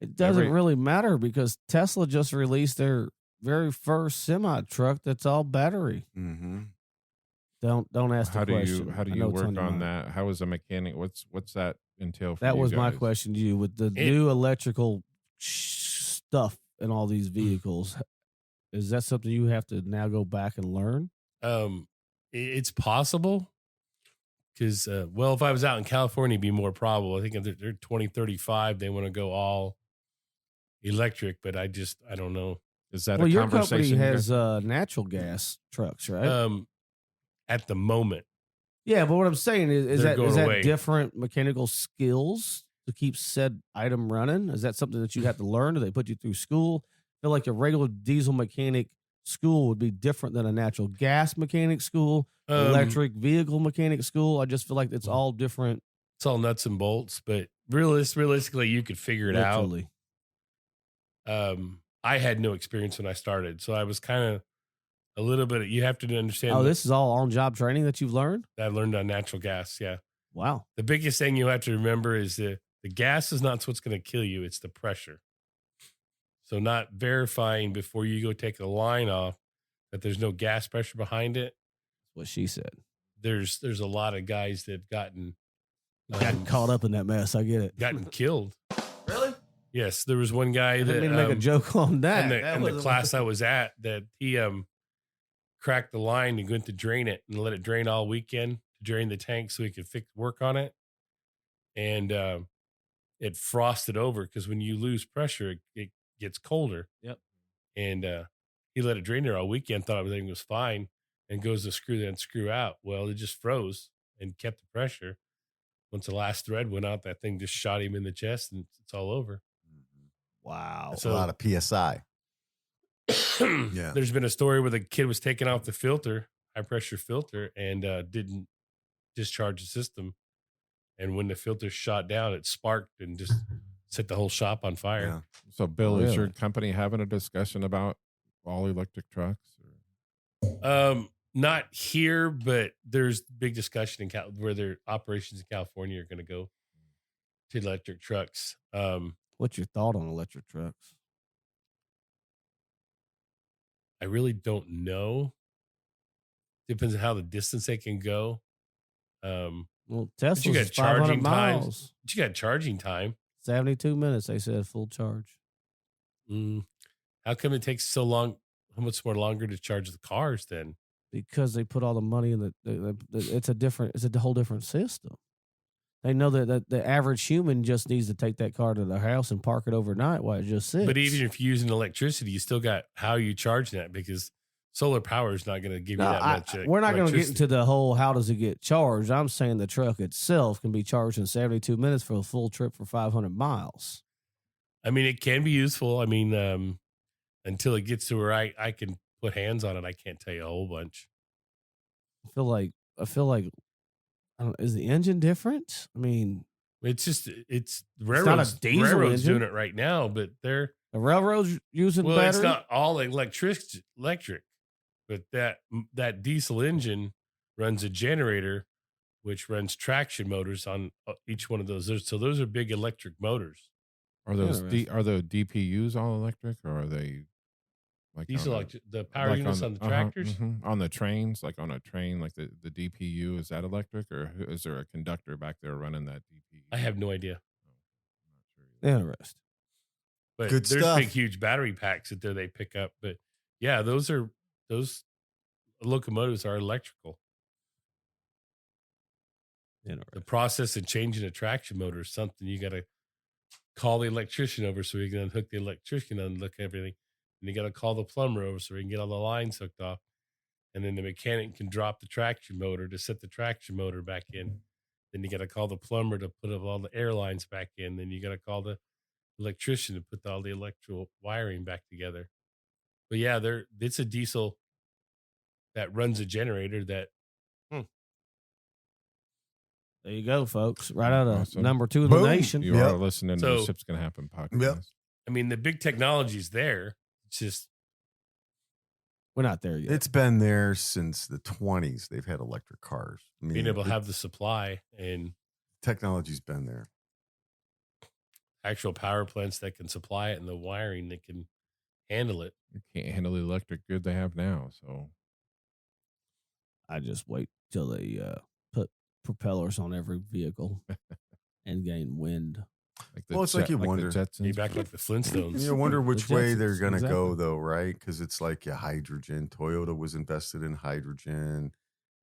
D: It doesn't really matter because Tesla just released their very first semi truck that's all battery.
C: Mm-hmm.
D: Don't ask the question.
E: How do you work on that? How is a mechanic? What's that entail for
D: that
E: you
D: was my
E: guys?
D: question to you with the new electrical stuff in all these vehicles. Is that something you have to now go back and learn?
F: It's possible because, if I was out in California, it'd be more probable. I think if they're 2035, they want to go all electric, but I don't know.
E: Is that
D: well,
E: a
D: your
E: conversation?
D: company has natural gas trucks, right?
F: At the moment.
D: Yeah, but what I'm saying is
F: They're going
D: that
F: away.
D: different mechanical skills to keep said item running? Is that something that you have to learn? Do they put you through school? I feel like a regular diesel mechanic school would be different than a natural gas mechanic school, electric vehicle mechanic school. I just feel like it's all different.
F: It's all nuts and bolts, but realistically, you could figure it
D: Literally.
F: out. I had no experience when I started, so I was kind of a little bit. You have to understand.
D: Oh, this is all on-job training that you've learned?
F: that I learned on natural gas. Yeah.
D: Wow.
F: The biggest thing you have to remember is the gas is not what's going to kill you. It's the pressure. So not verifying before you go take the line off that there's no gas pressure behind it.
D: That's what she said.
F: There's a lot of guys that have gotten
D: Caught up in that mess. I get it.
F: gotten killed.
D: Really?
F: Yes, there was one guy
D: I
F: that
D: didn't even make a joke on that.
F: in the class I was at that he cracked the line and went to drain it and let it drain all weekend to drain the tank so he could work on it. And it frosted over because when you lose pressure, it gets colder.
D: Yep.
F: And he let it drain there all weekend, thought everything was fine, and goes to screw out. Well, it just froze and kept the pressure. Once the last thread went out, that thing just shot him in the chest and it's all over.
D: Wow.
C: That's a lot of PSI. Yeah.
F: There's been a story where the kid was taking off the filter, high pressure filter, and didn't discharge the system. And when the filter shot down, it sparked and just set the whole shop on fire.
C: Yeah.
E: So, Bill, is your
D: Really?
E: company having a discussion about all electric trucks? Or?
F: Not here, but there's big discussion in where their operations in California are going to go to electric trucks.
D: What's your thought on electric trucks?
F: I really don't know. Depends on how the distance they can go.
D: Well,
F: But you
D: Tesla's
F: got
D: 500
F: charging
D: miles.
F: times. But you got charging time.
D: 72 minutes, they said, full charge.
F: How come it takes so long? How much more longer to charge the cars then?
D: Because they put all the money in it's a whole different system. They know that the average human just needs to take that car to their house and park it overnight while it just sits.
F: But even if you're using electricity, you still got how you charge that because solar power is not going to give you that much.
D: We're not going to get
F: electricity.
D: into the whole how does it get charged. I'm saying the truck itself can be charged in 72 minutes for a full trip for 500 miles.
F: I mean, it can be useful. I mean, until it gets to where I can put hands on it, I can't tell you a whole bunch.
D: I feel like I don't, is the engine different? I mean,
F: It's just
D: not a
F: railroads.
D: diesel
F: Railroads
D: engine.
F: doing it right now, but they're
D: the railroad's using
F: well,
D: battery.
F: it's not all electric, but that diesel engine runs a generator, which runs traction motors on each one of those. So those are big electric motors.
E: Are those
D: Interesting.
E: are the DPUs all electric, or are they like
F: Diesel,
E: on
F: like the power units on the tractors.
E: on the trains? Like on a train, like the DPU, is that electric, or is there a conductor back there running that DPU?
F: I have no idea.
D: Interesting.
F: But
C: Good
F: there's
C: stuff.
F: big, huge battery packs that they pick up. But yeah, those locomotives are electrical. The
D: Interesting.
F: process of changing a traction motor is something you got to call the electrician over so he can unhook the electrician, unhook everything. And you got to call the plumber over so he can get all the lines hooked off. And then the mechanic can drop the traction motor to set the traction motor back in. Then you got to call the plumber to put all the air lines back in. Then you got to call the electrician to put all the electrical wiring back together. But yeah, it's a diesel that runs a generator that
D: There you go, folks. Right out of
E: Awesome.
D: number 2 of the
C: Boom.
D: nation.
E: You
C: Yep.
E: are listening to
F: So-
E: the Ship's Gonna Happen podcast.
C: Yep.
F: I mean, the big technology's there. It's just
D: We're not there yet.
C: It's been there since the 20s. They've had electric cars. I mean,
F: being able to have the supply and
C: technology's been there.
F: actual power plants that can supply it and the wiring that can handle it.
E: You can't handle the electric grid they have now. So
D: I just wait till they put propellers on every vehicle and gain wind.
C: Well, it's like you wonder.
F: Be
E: Jetsons.
F: back like the Flintstones.
C: You wonder which
D: The
C: way they're
D: Jetsons,
C: going to go,
D: exactly.
C: though, right? Because it's like hydrogen. Toyota was invested in hydrogen.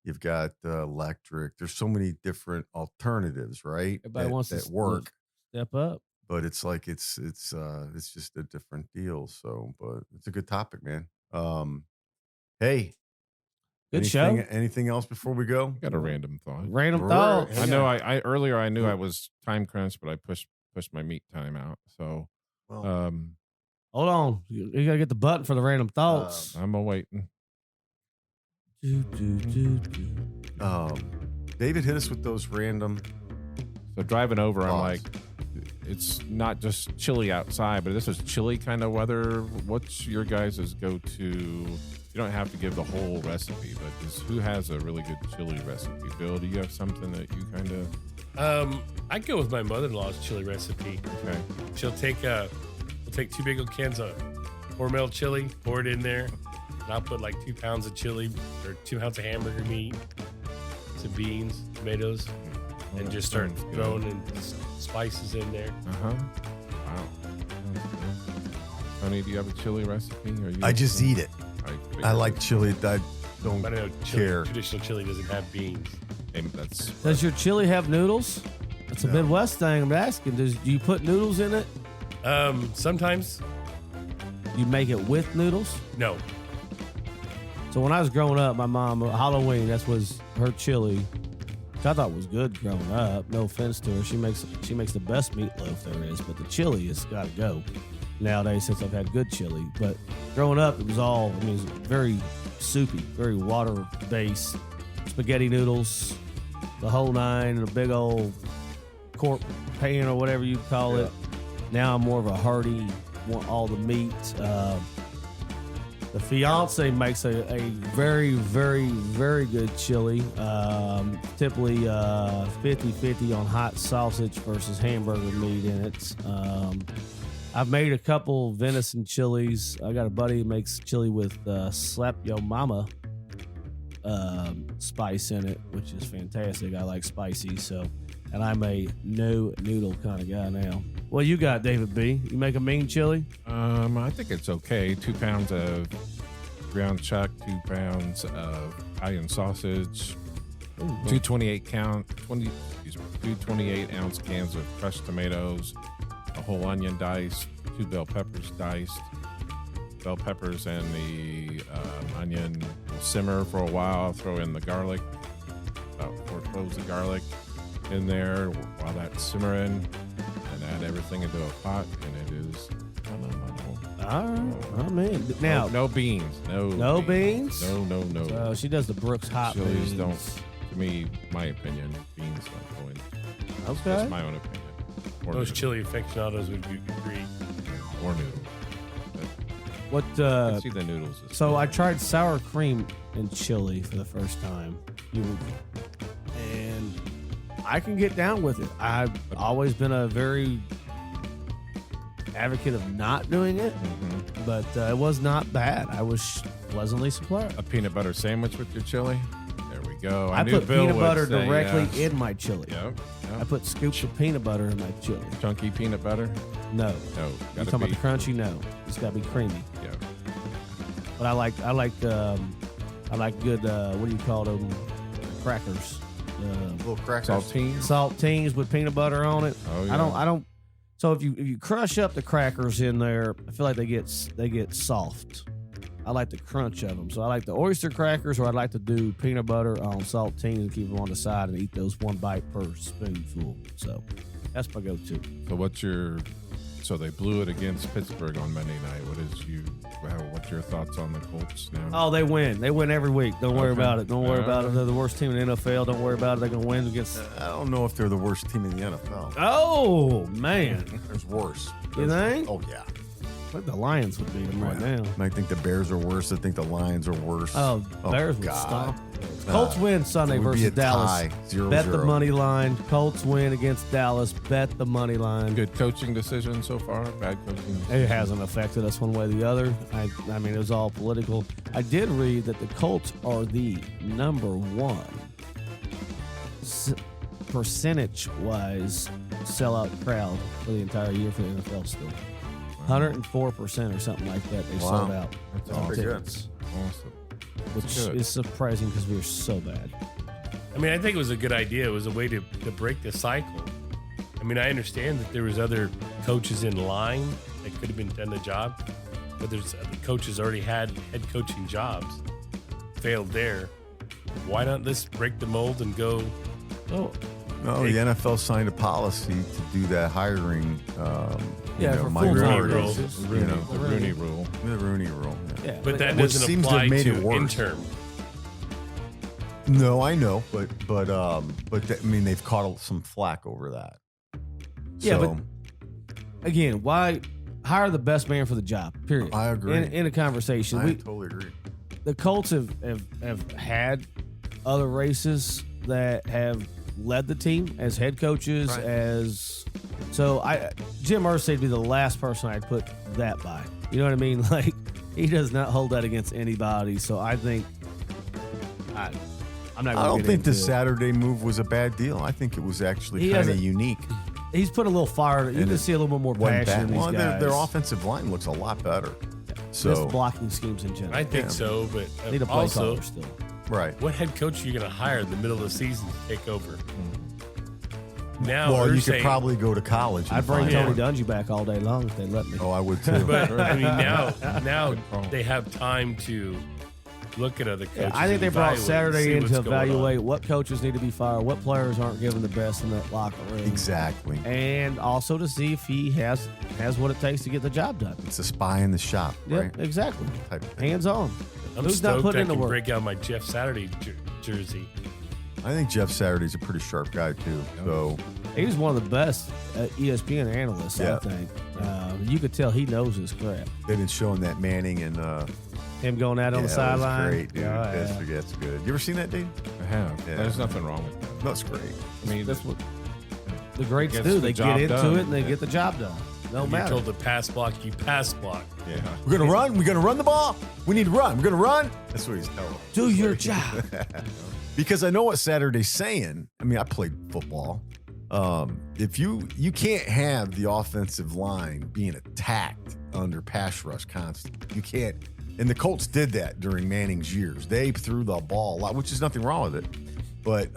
C: You've got electric. There's so many different alternatives, right?
D: Everybody wants to
C: that work.
D: Step up.
C: But it's like it's just a different deal. So, but it's a good topic, man. Hey,
D: Good
C: anything,
D: show.
C: Anything else before we go?
E: Got a random thought.
D: Random
C: Right.
D: thoughts.
E: I know. I earlier I knew I was time crunched, but I pushed my meat time out. So
C: Well,
D: Hold on. You got to get the button for the random thoughts.
E: I'm awaiting.
C: David hit us with those random.
E: So driving over, I'm
C: thoughts.
E: like, it's not just chilly outside, but this is chilly kind of weather. What's your guys' go-to? You don't have to give the whole recipe, but who has a really good chili recipe? Bill, do you have something that you kind of?
F: I go with my mother-in-law's chili recipe.
E: Okay.
F: She'll take we'll take 2 big old cans of Hormel chili, pour it in there, and I'll put like 2 pounds of chili or 2 pounds of hamburger meat, some beans, tomatoes,
E: Well,
F: and
E: that
F: just start
E: sounds good.
F: throwing in spices in there.
E: Uh-huh. Wow. Sounds good. Tony, do you have a chili recipe? Or you
C: I just eat it. I like chili. I don't
F: But I know chili,
C: care.
F: traditional chili doesn't have beans.
E: That's
D: Does your chili have noodles? That's a
C: No.
D: Midwest thing. I'm asking. Do you put noodles in it?
F: Sometimes,
D: You make it with noodles?
F: no.
D: So when I was growing up, my mom, Halloween, that was her chili. Which I thought was good growing up. No offense to her. She makes the best meatloaf there is, but the chili has got to go nowadays since I've had good chili. But growing up, it was it was very soupy, very water-based. Spaghetti noodles, the whole nine, a big old quart pan or whatever you call it. Now I'm more of a hearty, want all the meat. The fiance makes a very, very, very good chili. Typically 50-50 on hot sausage versus hamburger meat in it. I've made a couple venison chilies. I got a buddy who makes chili with Slap Yo Mama spice in it, which is fantastic. I like spicy, and I'm a no noodle kind of guy now. What you got, David B? You make a mean chili?
E: I think it's okay. 2 pounds of ground chuck, 2 pounds of Italian sausage, 2 28 ounce cans of crushed tomatoes, a whole onion diced, 2 bell peppers diced. Bell peppers and the onion will simmer for a while. Throw in the garlic, about 4 cloves of garlic in there while that's simmering, and add everything into a pot, and it is
D: Oh man! Now,
E: no beans,
D: no beans.
E: No.
D: She does the Brooks hot
E: Chilies
D: beans.
E: don't. To me, my opinion, beans don't go in.
D: Okay.
E: That's my own opinion. Or
F: Most
E: noodle.
F: chili aficionados would agree.
E: Or noodle.
D: What?
E: I see the noodles. as
D: So
E: well.
D: I tried sour cream in chili for the first time, and I can get down with it. I've always been a very advocate of not doing it, but it was not bad. I was pleasantly surprised.
E: A peanut butter sandwich with your chili. There we we go.
D: I
E: knew
D: put
E: Bill
D: peanut
E: would
D: butter
E: say
D: directly
E: yes.
D: in my chili.
E: Yep.
D: I put scoops of peanut butter in my chili.
E: Chunky peanut butter.
D: No.
E: No.
D: You
E: gotta
D: talking
E: be-
D: about the crunchy? No. It's got to be creamy.
E: Yeah.
D: But I like good, what do you call them? Crackers.
C: Little crackers.
E: Saltines.
D: Saltines with peanut butter on it.
E: Oh yeah.
D: I don't. So if you crush up the crackers in there, I feel like they get soft. I like the crunch of them. So I like the oyster crackers, or I'd like to do peanut butter on saltines and keep them on the side and eat those one bite per spoonful. So that's my go-to.
E: So so they blew it against Pittsburgh on Monday night. What's your thoughts on the Colts now?
D: Oh, they win. They win every week. Don't worry
E: Okay.
D: about it. Don't worry about it.
E: Alright.
D: They're the worst team in the NFL. Don't worry about it. They're going to win against.
C: I don't know if they're the worst team in the NFL.
D: Oh, man.
C: There's worse.
D: You think?
C: Oh, yeah.
D: I think the Lions would beat them right now.
C: I think the Bears are worse. I think the Lions are worse.
D: Oh, Bears would
C: God.
D: stomp. Colts win Sunday
C: It would be
D: versus
C: a
D: Dallas.
C: tie, 0-0.
D: Bet the money line. Colts win against Dallas. Bet the money line.
E: Good coaching decision so far. Bad coaching.
D: It hasn't affected us one way or the other. I mean, it was all political. I did read that the Colts are the number one percentage-wise sellout crowd for the entire year for the NFL still. 104% or something like that. They sold out.
E: That's
D: on
C: pretty good.
D: tickets,
E: Awesome.
D: which
E: good.
D: is surprising because we were so bad.
F: I mean, I think it was a good idea. It was a way to break the cycle. I mean, I understand that there was other coaches in line that could have been done the job, but there's other coaches already had head coaching jobs, failed there. Why not let's break the mold and go?
D: Oh,
C: No, the NFL signed a policy to do that hiring.
D: Yeah, for
C: minorities,
D: full-time
F: roles.
C: you know,
E: The Rooney Rule.
C: the Rooney Rule. Yeah.
D: yeah.
F: But that
C: Which
F: doesn't
C: seems to have
F: apply
C: made it
F: to
C: worse.
F: intern.
C: No, I know, but I mean, they've caught some flack over that.
D: Yeah,
C: So,
D: again, why hire the best man for the job? Period.
C: I agree.
D: In a conversation,
C: I totally agree.
D: the Colts have had other races that have led the team as head coaches.
C: Right.
D: Jim Irsay would be the last person I'd put that by. You know what I mean? Like, he does not hold that against anybody. So I think I'm not. Gonna
C: I don't
D: get
C: think the
D: into it.
C: Saturday move was a bad deal. I think it was actually
D: He
C: kind of
D: hasn't-
C: unique.
D: He's put a little fire. You
C: And
D: can
C: it
D: see a little bit more
C: Went
D: passion
C: back.
D: in these
C: Well,
D: guys.
C: their offensive line looks a lot better. So
D: Just blocking schemes in general.
F: I think
C: Yeah.
F: so, but
D: Need a play
F: also,
D: caller still.
C: right.
F: what head coach are you going to hire in the middle of the season to take over? Now,
C: Well, you
F: Irsay-
C: could probably go to college. And
D: I'd bring
C: find
D: Tony
C: one.
D: Dungy back all day long if they let me.
C: Oh, I would too.
F: But I mean, now
E: Good call.
F: they have time to look at other coaches.
D: Yeah, I think they
F: and
D: brought
F: evaluate,
D: Saturday
F: see
D: in
F: what's
D: to
F: going on.
D: evaluate what coaches need to be fired, what players aren't giving the best in that locker room,
C: Exactly.
D: and also to see if he has what it takes to get the job done.
C: It's a spy in the shop,
D: Yep,
C: right?
D: exactly.
C: Type of thing.
D: Hands on.
F: I'm
D: Who's not
F: stoked
D: putting
F: I
D: in the
F: can
D: work?
F: break out my Jeff Saturday jersey.
C: I think Jeff Saturday's a pretty sharp guy too. So
D: He was one of the best ESPN analysts,
C: Yeah.
D: I think. You could tell he knows his crap.
C: they've been showing that Manning and
D: Him going out on the
C: that was
D: sideline.
C: great, dude.
D: Oh,
C: That's good. You ever seen that, dude?
E: I have.
C: Yeah.
E: There's nothing wrong with that.
C: No, it's great.
E: I mean,
D: That's what the greats
E: Gets
D: do.
E: the
D: They
E: job
D: get into
E: done.
D: it and they
E: Yeah.
D: get the job done. No
F: You're
D: matter.
F: told to pass block, you pass block.
C: Yeah. We're gonna run. We're gonna run the ball. We need to run. We're gonna run. That's what he's telling.
D: Do your job.
C: Because I know what Saturday's saying. I mean, I played football. If you can't have the offensive line being attacked under pass rush constantly. You can't. And the Colts did that during Manning's years. They threw the ball a lot, which is nothing wrong with it. But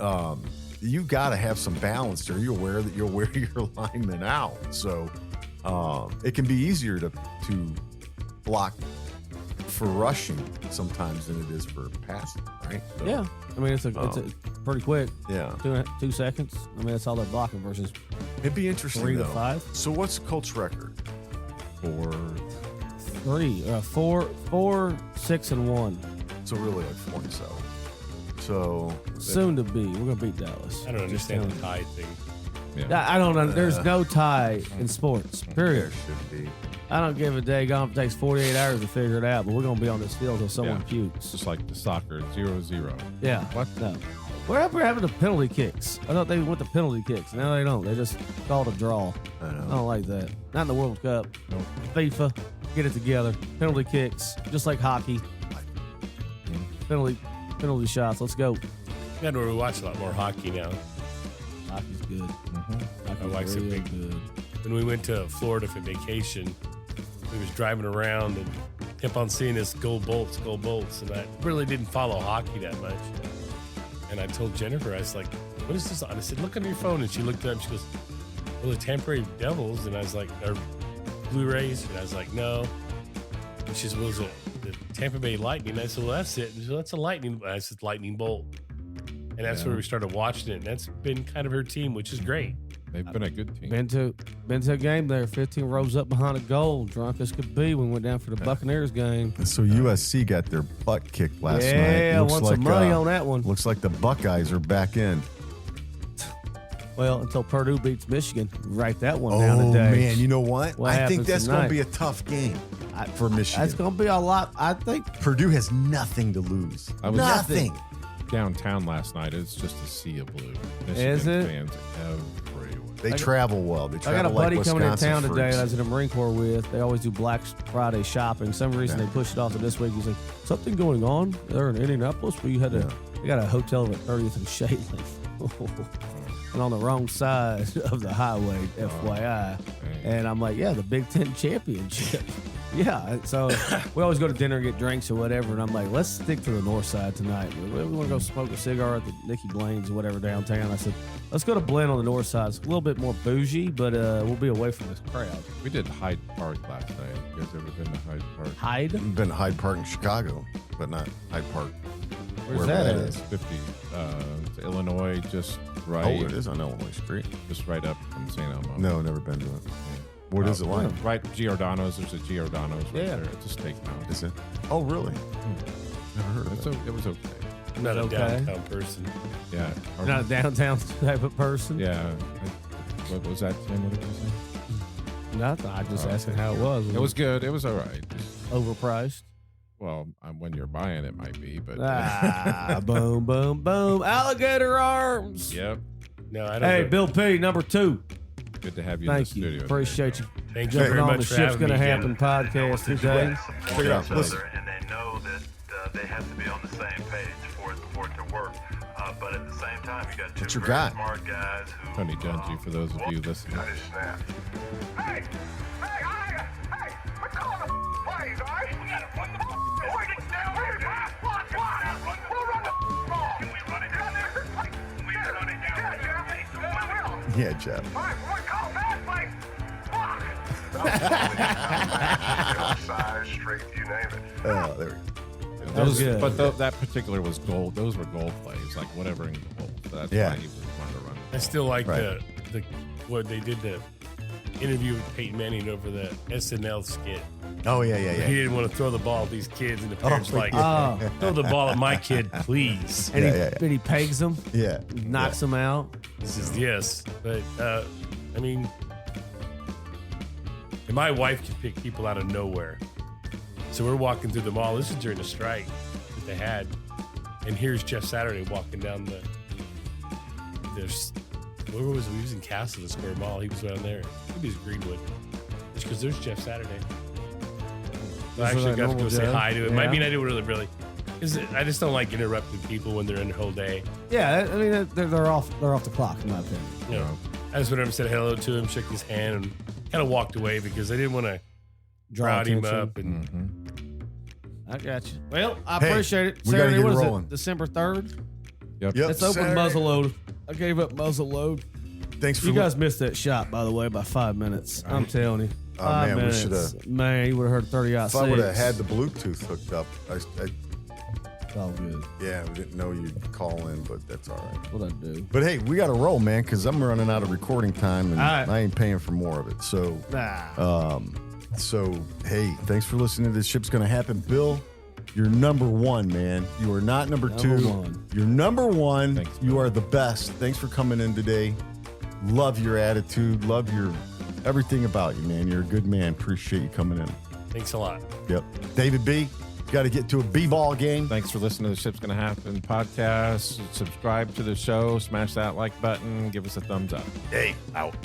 C: you got to have some balance there. You're aware that you'll wear your linemen out. So it can be easier to block for rushing sometimes than it is for passing, right? So,
D: Yeah. I mean, it's pretty quick.
C: Yeah.
D: 2 seconds. I mean, that's all they're blocking versus
C: It'd be interesting
D: 3 to
C: though.
D: 5.
C: So what's the Colts record?
E: for
D: 4, 6, and 1.
C: So really like 47. So
D: Soon to be. We're gonna beat Dallas.
F: I don't understand the tie thing.
D: I don't know. There's no tie in sports.
C: there
D: Period.
C: should be.
D: I don't give a daggone if it takes 48 hours to figure it out, but we're gonna be on this field until someone
E: Yeah.
D: pukes.
E: just like the soccer 0-0.
D: Yeah.
E: What?
D: No. We're up here having the penalty kicks. I thought they went to penalty kicks. Now they don't. They just called a draw.
C: I
D: I
C: know.
D: don't like that. Not in the World Cup.
E: Nope.
D: FIFA, get it together. Penalty kicks, just like hockey. Penalty shots. Let's go.
F: Yeah, we watch a lot more hockey now.
D: Hockey's good.
F: My wife's a
D: real
F: big.
D: good.
F: When we went to Florida for vacation, we was driving around and kept on seeing this gold bolts. And I really didn't follow hockey that much. And I told Jennifer, I was like, what is this on? I said, look on your phone. And she looked up and she goes, well, the Tampa Bay Devils. And I was like, or Blu-rays. And I was like, no. And she said, well, is it the Tampa Bay Lightning? And I said, well, that's it. And she said, that's a lightning. I said, lightning bolt. And that's where we started watching it. And that's been kind of her team, which is great.
E: They've been a good team.
D: Been to a game there. 15 rows up behind a goal, drunk as could be. When we went down for the Buccaneers game.
C: So USC got their butt kicked last night.
D: Yeah, want some money on that one.
C: Looks like the Buckeyes are back in.
D: Well, until Purdue beats Michigan, write that one down today.
C: Oh man, you know what?
D: What
C: I think
D: happens
C: that's going to
D: tonight?
C: be a tough game for Michigan.
D: That's going to be a lot. I think
C: Purdue has nothing to lose.
E: I was-
C: Nothing.
E: Downtown last night, it's just a sea of blue.
D: Is
E: Michigan
D: it?
E: fans everywhere.
C: They travel well. They
D: I
C: travel
D: got a buddy
C: like
D: coming in
C: Wisconsin
D: town today
C: freaks.
D: that I was in the Marine Corps with. They always do Black Friday shopping. Some reason they pushed it off to this week. He's like, something going on there in Indianapolis where you had to, they got a hotel at 30th and Shatley. And on the wrong side of the highway, FYI. And I'm like, yeah, the Big Ten championship. Yeah. So we always go to dinner and get drinks or whatever. And I'm like, let's stick to the north side tonight. We want to go smoke a cigar at the Nikki Blaine's or whatever downtown. I said, let's go to Blend on the north side. It's a little bit more bougie, but we'll be away from this crowd.
E: We did Hyde Park last night. You guys ever been to Hyde Park?
D: Hyde?
C: I've been to Hyde Park in Chicago, but not Hyde Park.
D: Where's
C: wherever
D: that
C: that
D: at?
C: is.
E: 50. To Illinois, just right.
C: Oh, it is on Illinois Street.
E: Just right up from St. Elmo.
C: No, never been to it. What is it like?
E: Right, Giordano's. There's a Giordano's right
D: Yeah.
E: there. It's a steakhouse.
C: Is it? Oh, really? Never heard of
E: It's
C: it.
E: It was okay.
F: I'm not a
D: Okay.
F: downtown person.
E: Yeah.
D: You're not a downtown type of person?
E: Yeah. What was that, Tim? What did you say?
D: Nothing. I just asking how it was.
E: It was good. It was all right.
D: overpriced.
E: Well, when you're buying it might be, but
D: Boom, boom, boom. Alligator arms.
E: yep.
F: No, I don't.
D: Hey,
F: know.
D: Bill P, number 2.
E: Good to have you in
D: Thank
E: the
D: you.
E: studio.
D: Appreciate you.
F: Thank you
D: Jumping
F: very
D: on
F: much
D: the
F: for
D: Ship's
F: having me
D: Gonna
F: again.
D: Happen podcast today.
C: Check it out. Listen.
G: and they know that they have to be on the same page for it to work. But at the same time, you got two
C: That's your
G: very
C: guy.
G: smart guys who.
E: Tony Dungy, for those of you listening.
G: Snap. Hey, we're calling the plays, all right? We gotta run the ball. Down here, we'll run the ball. Can we run it down there? We can run it down there. Yeah, we will.
C: Yeah, Jeff.
G: All right, we're call fast, Block. Size, straight, you name it.
C: Oh, there we go.
D: That was good.
E: But that particular was gold. Those were gold plays, like whatever in gold. So that's
C: Yeah.
E: why he was wanting to run it.
F: I still like
C: Right.
F: the what they did the interview with Peyton Manning over the SNL skit.
C: Oh, yeah.
F: He didn't want to throw the ball at these kids, and the parents like,
D: Oh.
F: throw the ball at my kid, please.
D: And,
C: Yeah.
D: and he pegs them,
C: Yeah.
D: knocks them out.
F: This is yes, but I mean, and my wife can pick people out of nowhere. So we're walking through the mall. This is during the strike that they had, and here's Jeff Saturday walking down there's where was it? We was in Castle Square Mall. He was down there. Maybe it was Greenwood. Just because there's Jeff Saturday. So I
D: Is it
F: actually
D: like
F: got to
D: normal
F: go say
D: Jeff?
F: hi to him. I
D: Yeah.
F: mean, I didn't really. I just don't like interrupting people when they're in their whole day.
D: Yeah, I mean they're off the clock in my opinion.
F: You know, I just went over and said hello to him, shook his hand, and kind of walked away because I didn't want to
D: Draw
F: crowd him
D: attention.
F: up. And
D: I got you. Well, I
C: Hey,
D: appreciate it.
C: we gotta
D: Saturday,
C: get
D: what is
C: rolling.
D: it? December 3rd.
E: Yep.
C: Yep.
D: Let's open
C: Saturday.
D: muzzle load. I gave up muzzle load.
C: Thanks for
D: You guys missed that shot, by the way, by 5 minutes. I'm telling you.
C: Oh,
D: 5
C: man, we
D: minutes.
C: shoulda-
D: Man, you would have heard 30 out
C: If I would have had the Bluetooth hooked up,
D: It's all good.
C: yeah, we didn't know you'd call in, but that's all right.
D: What I do?
C: But hey, we got to roll, man, because I'm running out of recording time, and
D: All right.
C: I ain't paying for more of it. So, hey, thanks for listening to This Ship's Gonna Happen. Bill, you're number one, man. You are not number
D: Number
C: two.
D: one.
C: You're number one.
E: Thanks,
C: you
E: Bill.
C: are the best. Thanks for coming in today. Love your attitude. Love your everything about you, man. You're a good man. Appreciate you coming in.
F: thanks a lot.
C: Yep. David B., got to get to a B-ball game.
E: Thanks for listening to the Ship's Gonna Happen podcast. Subscribe to the show. Smash that like button. Give us a thumbs up.
C: Hey, out.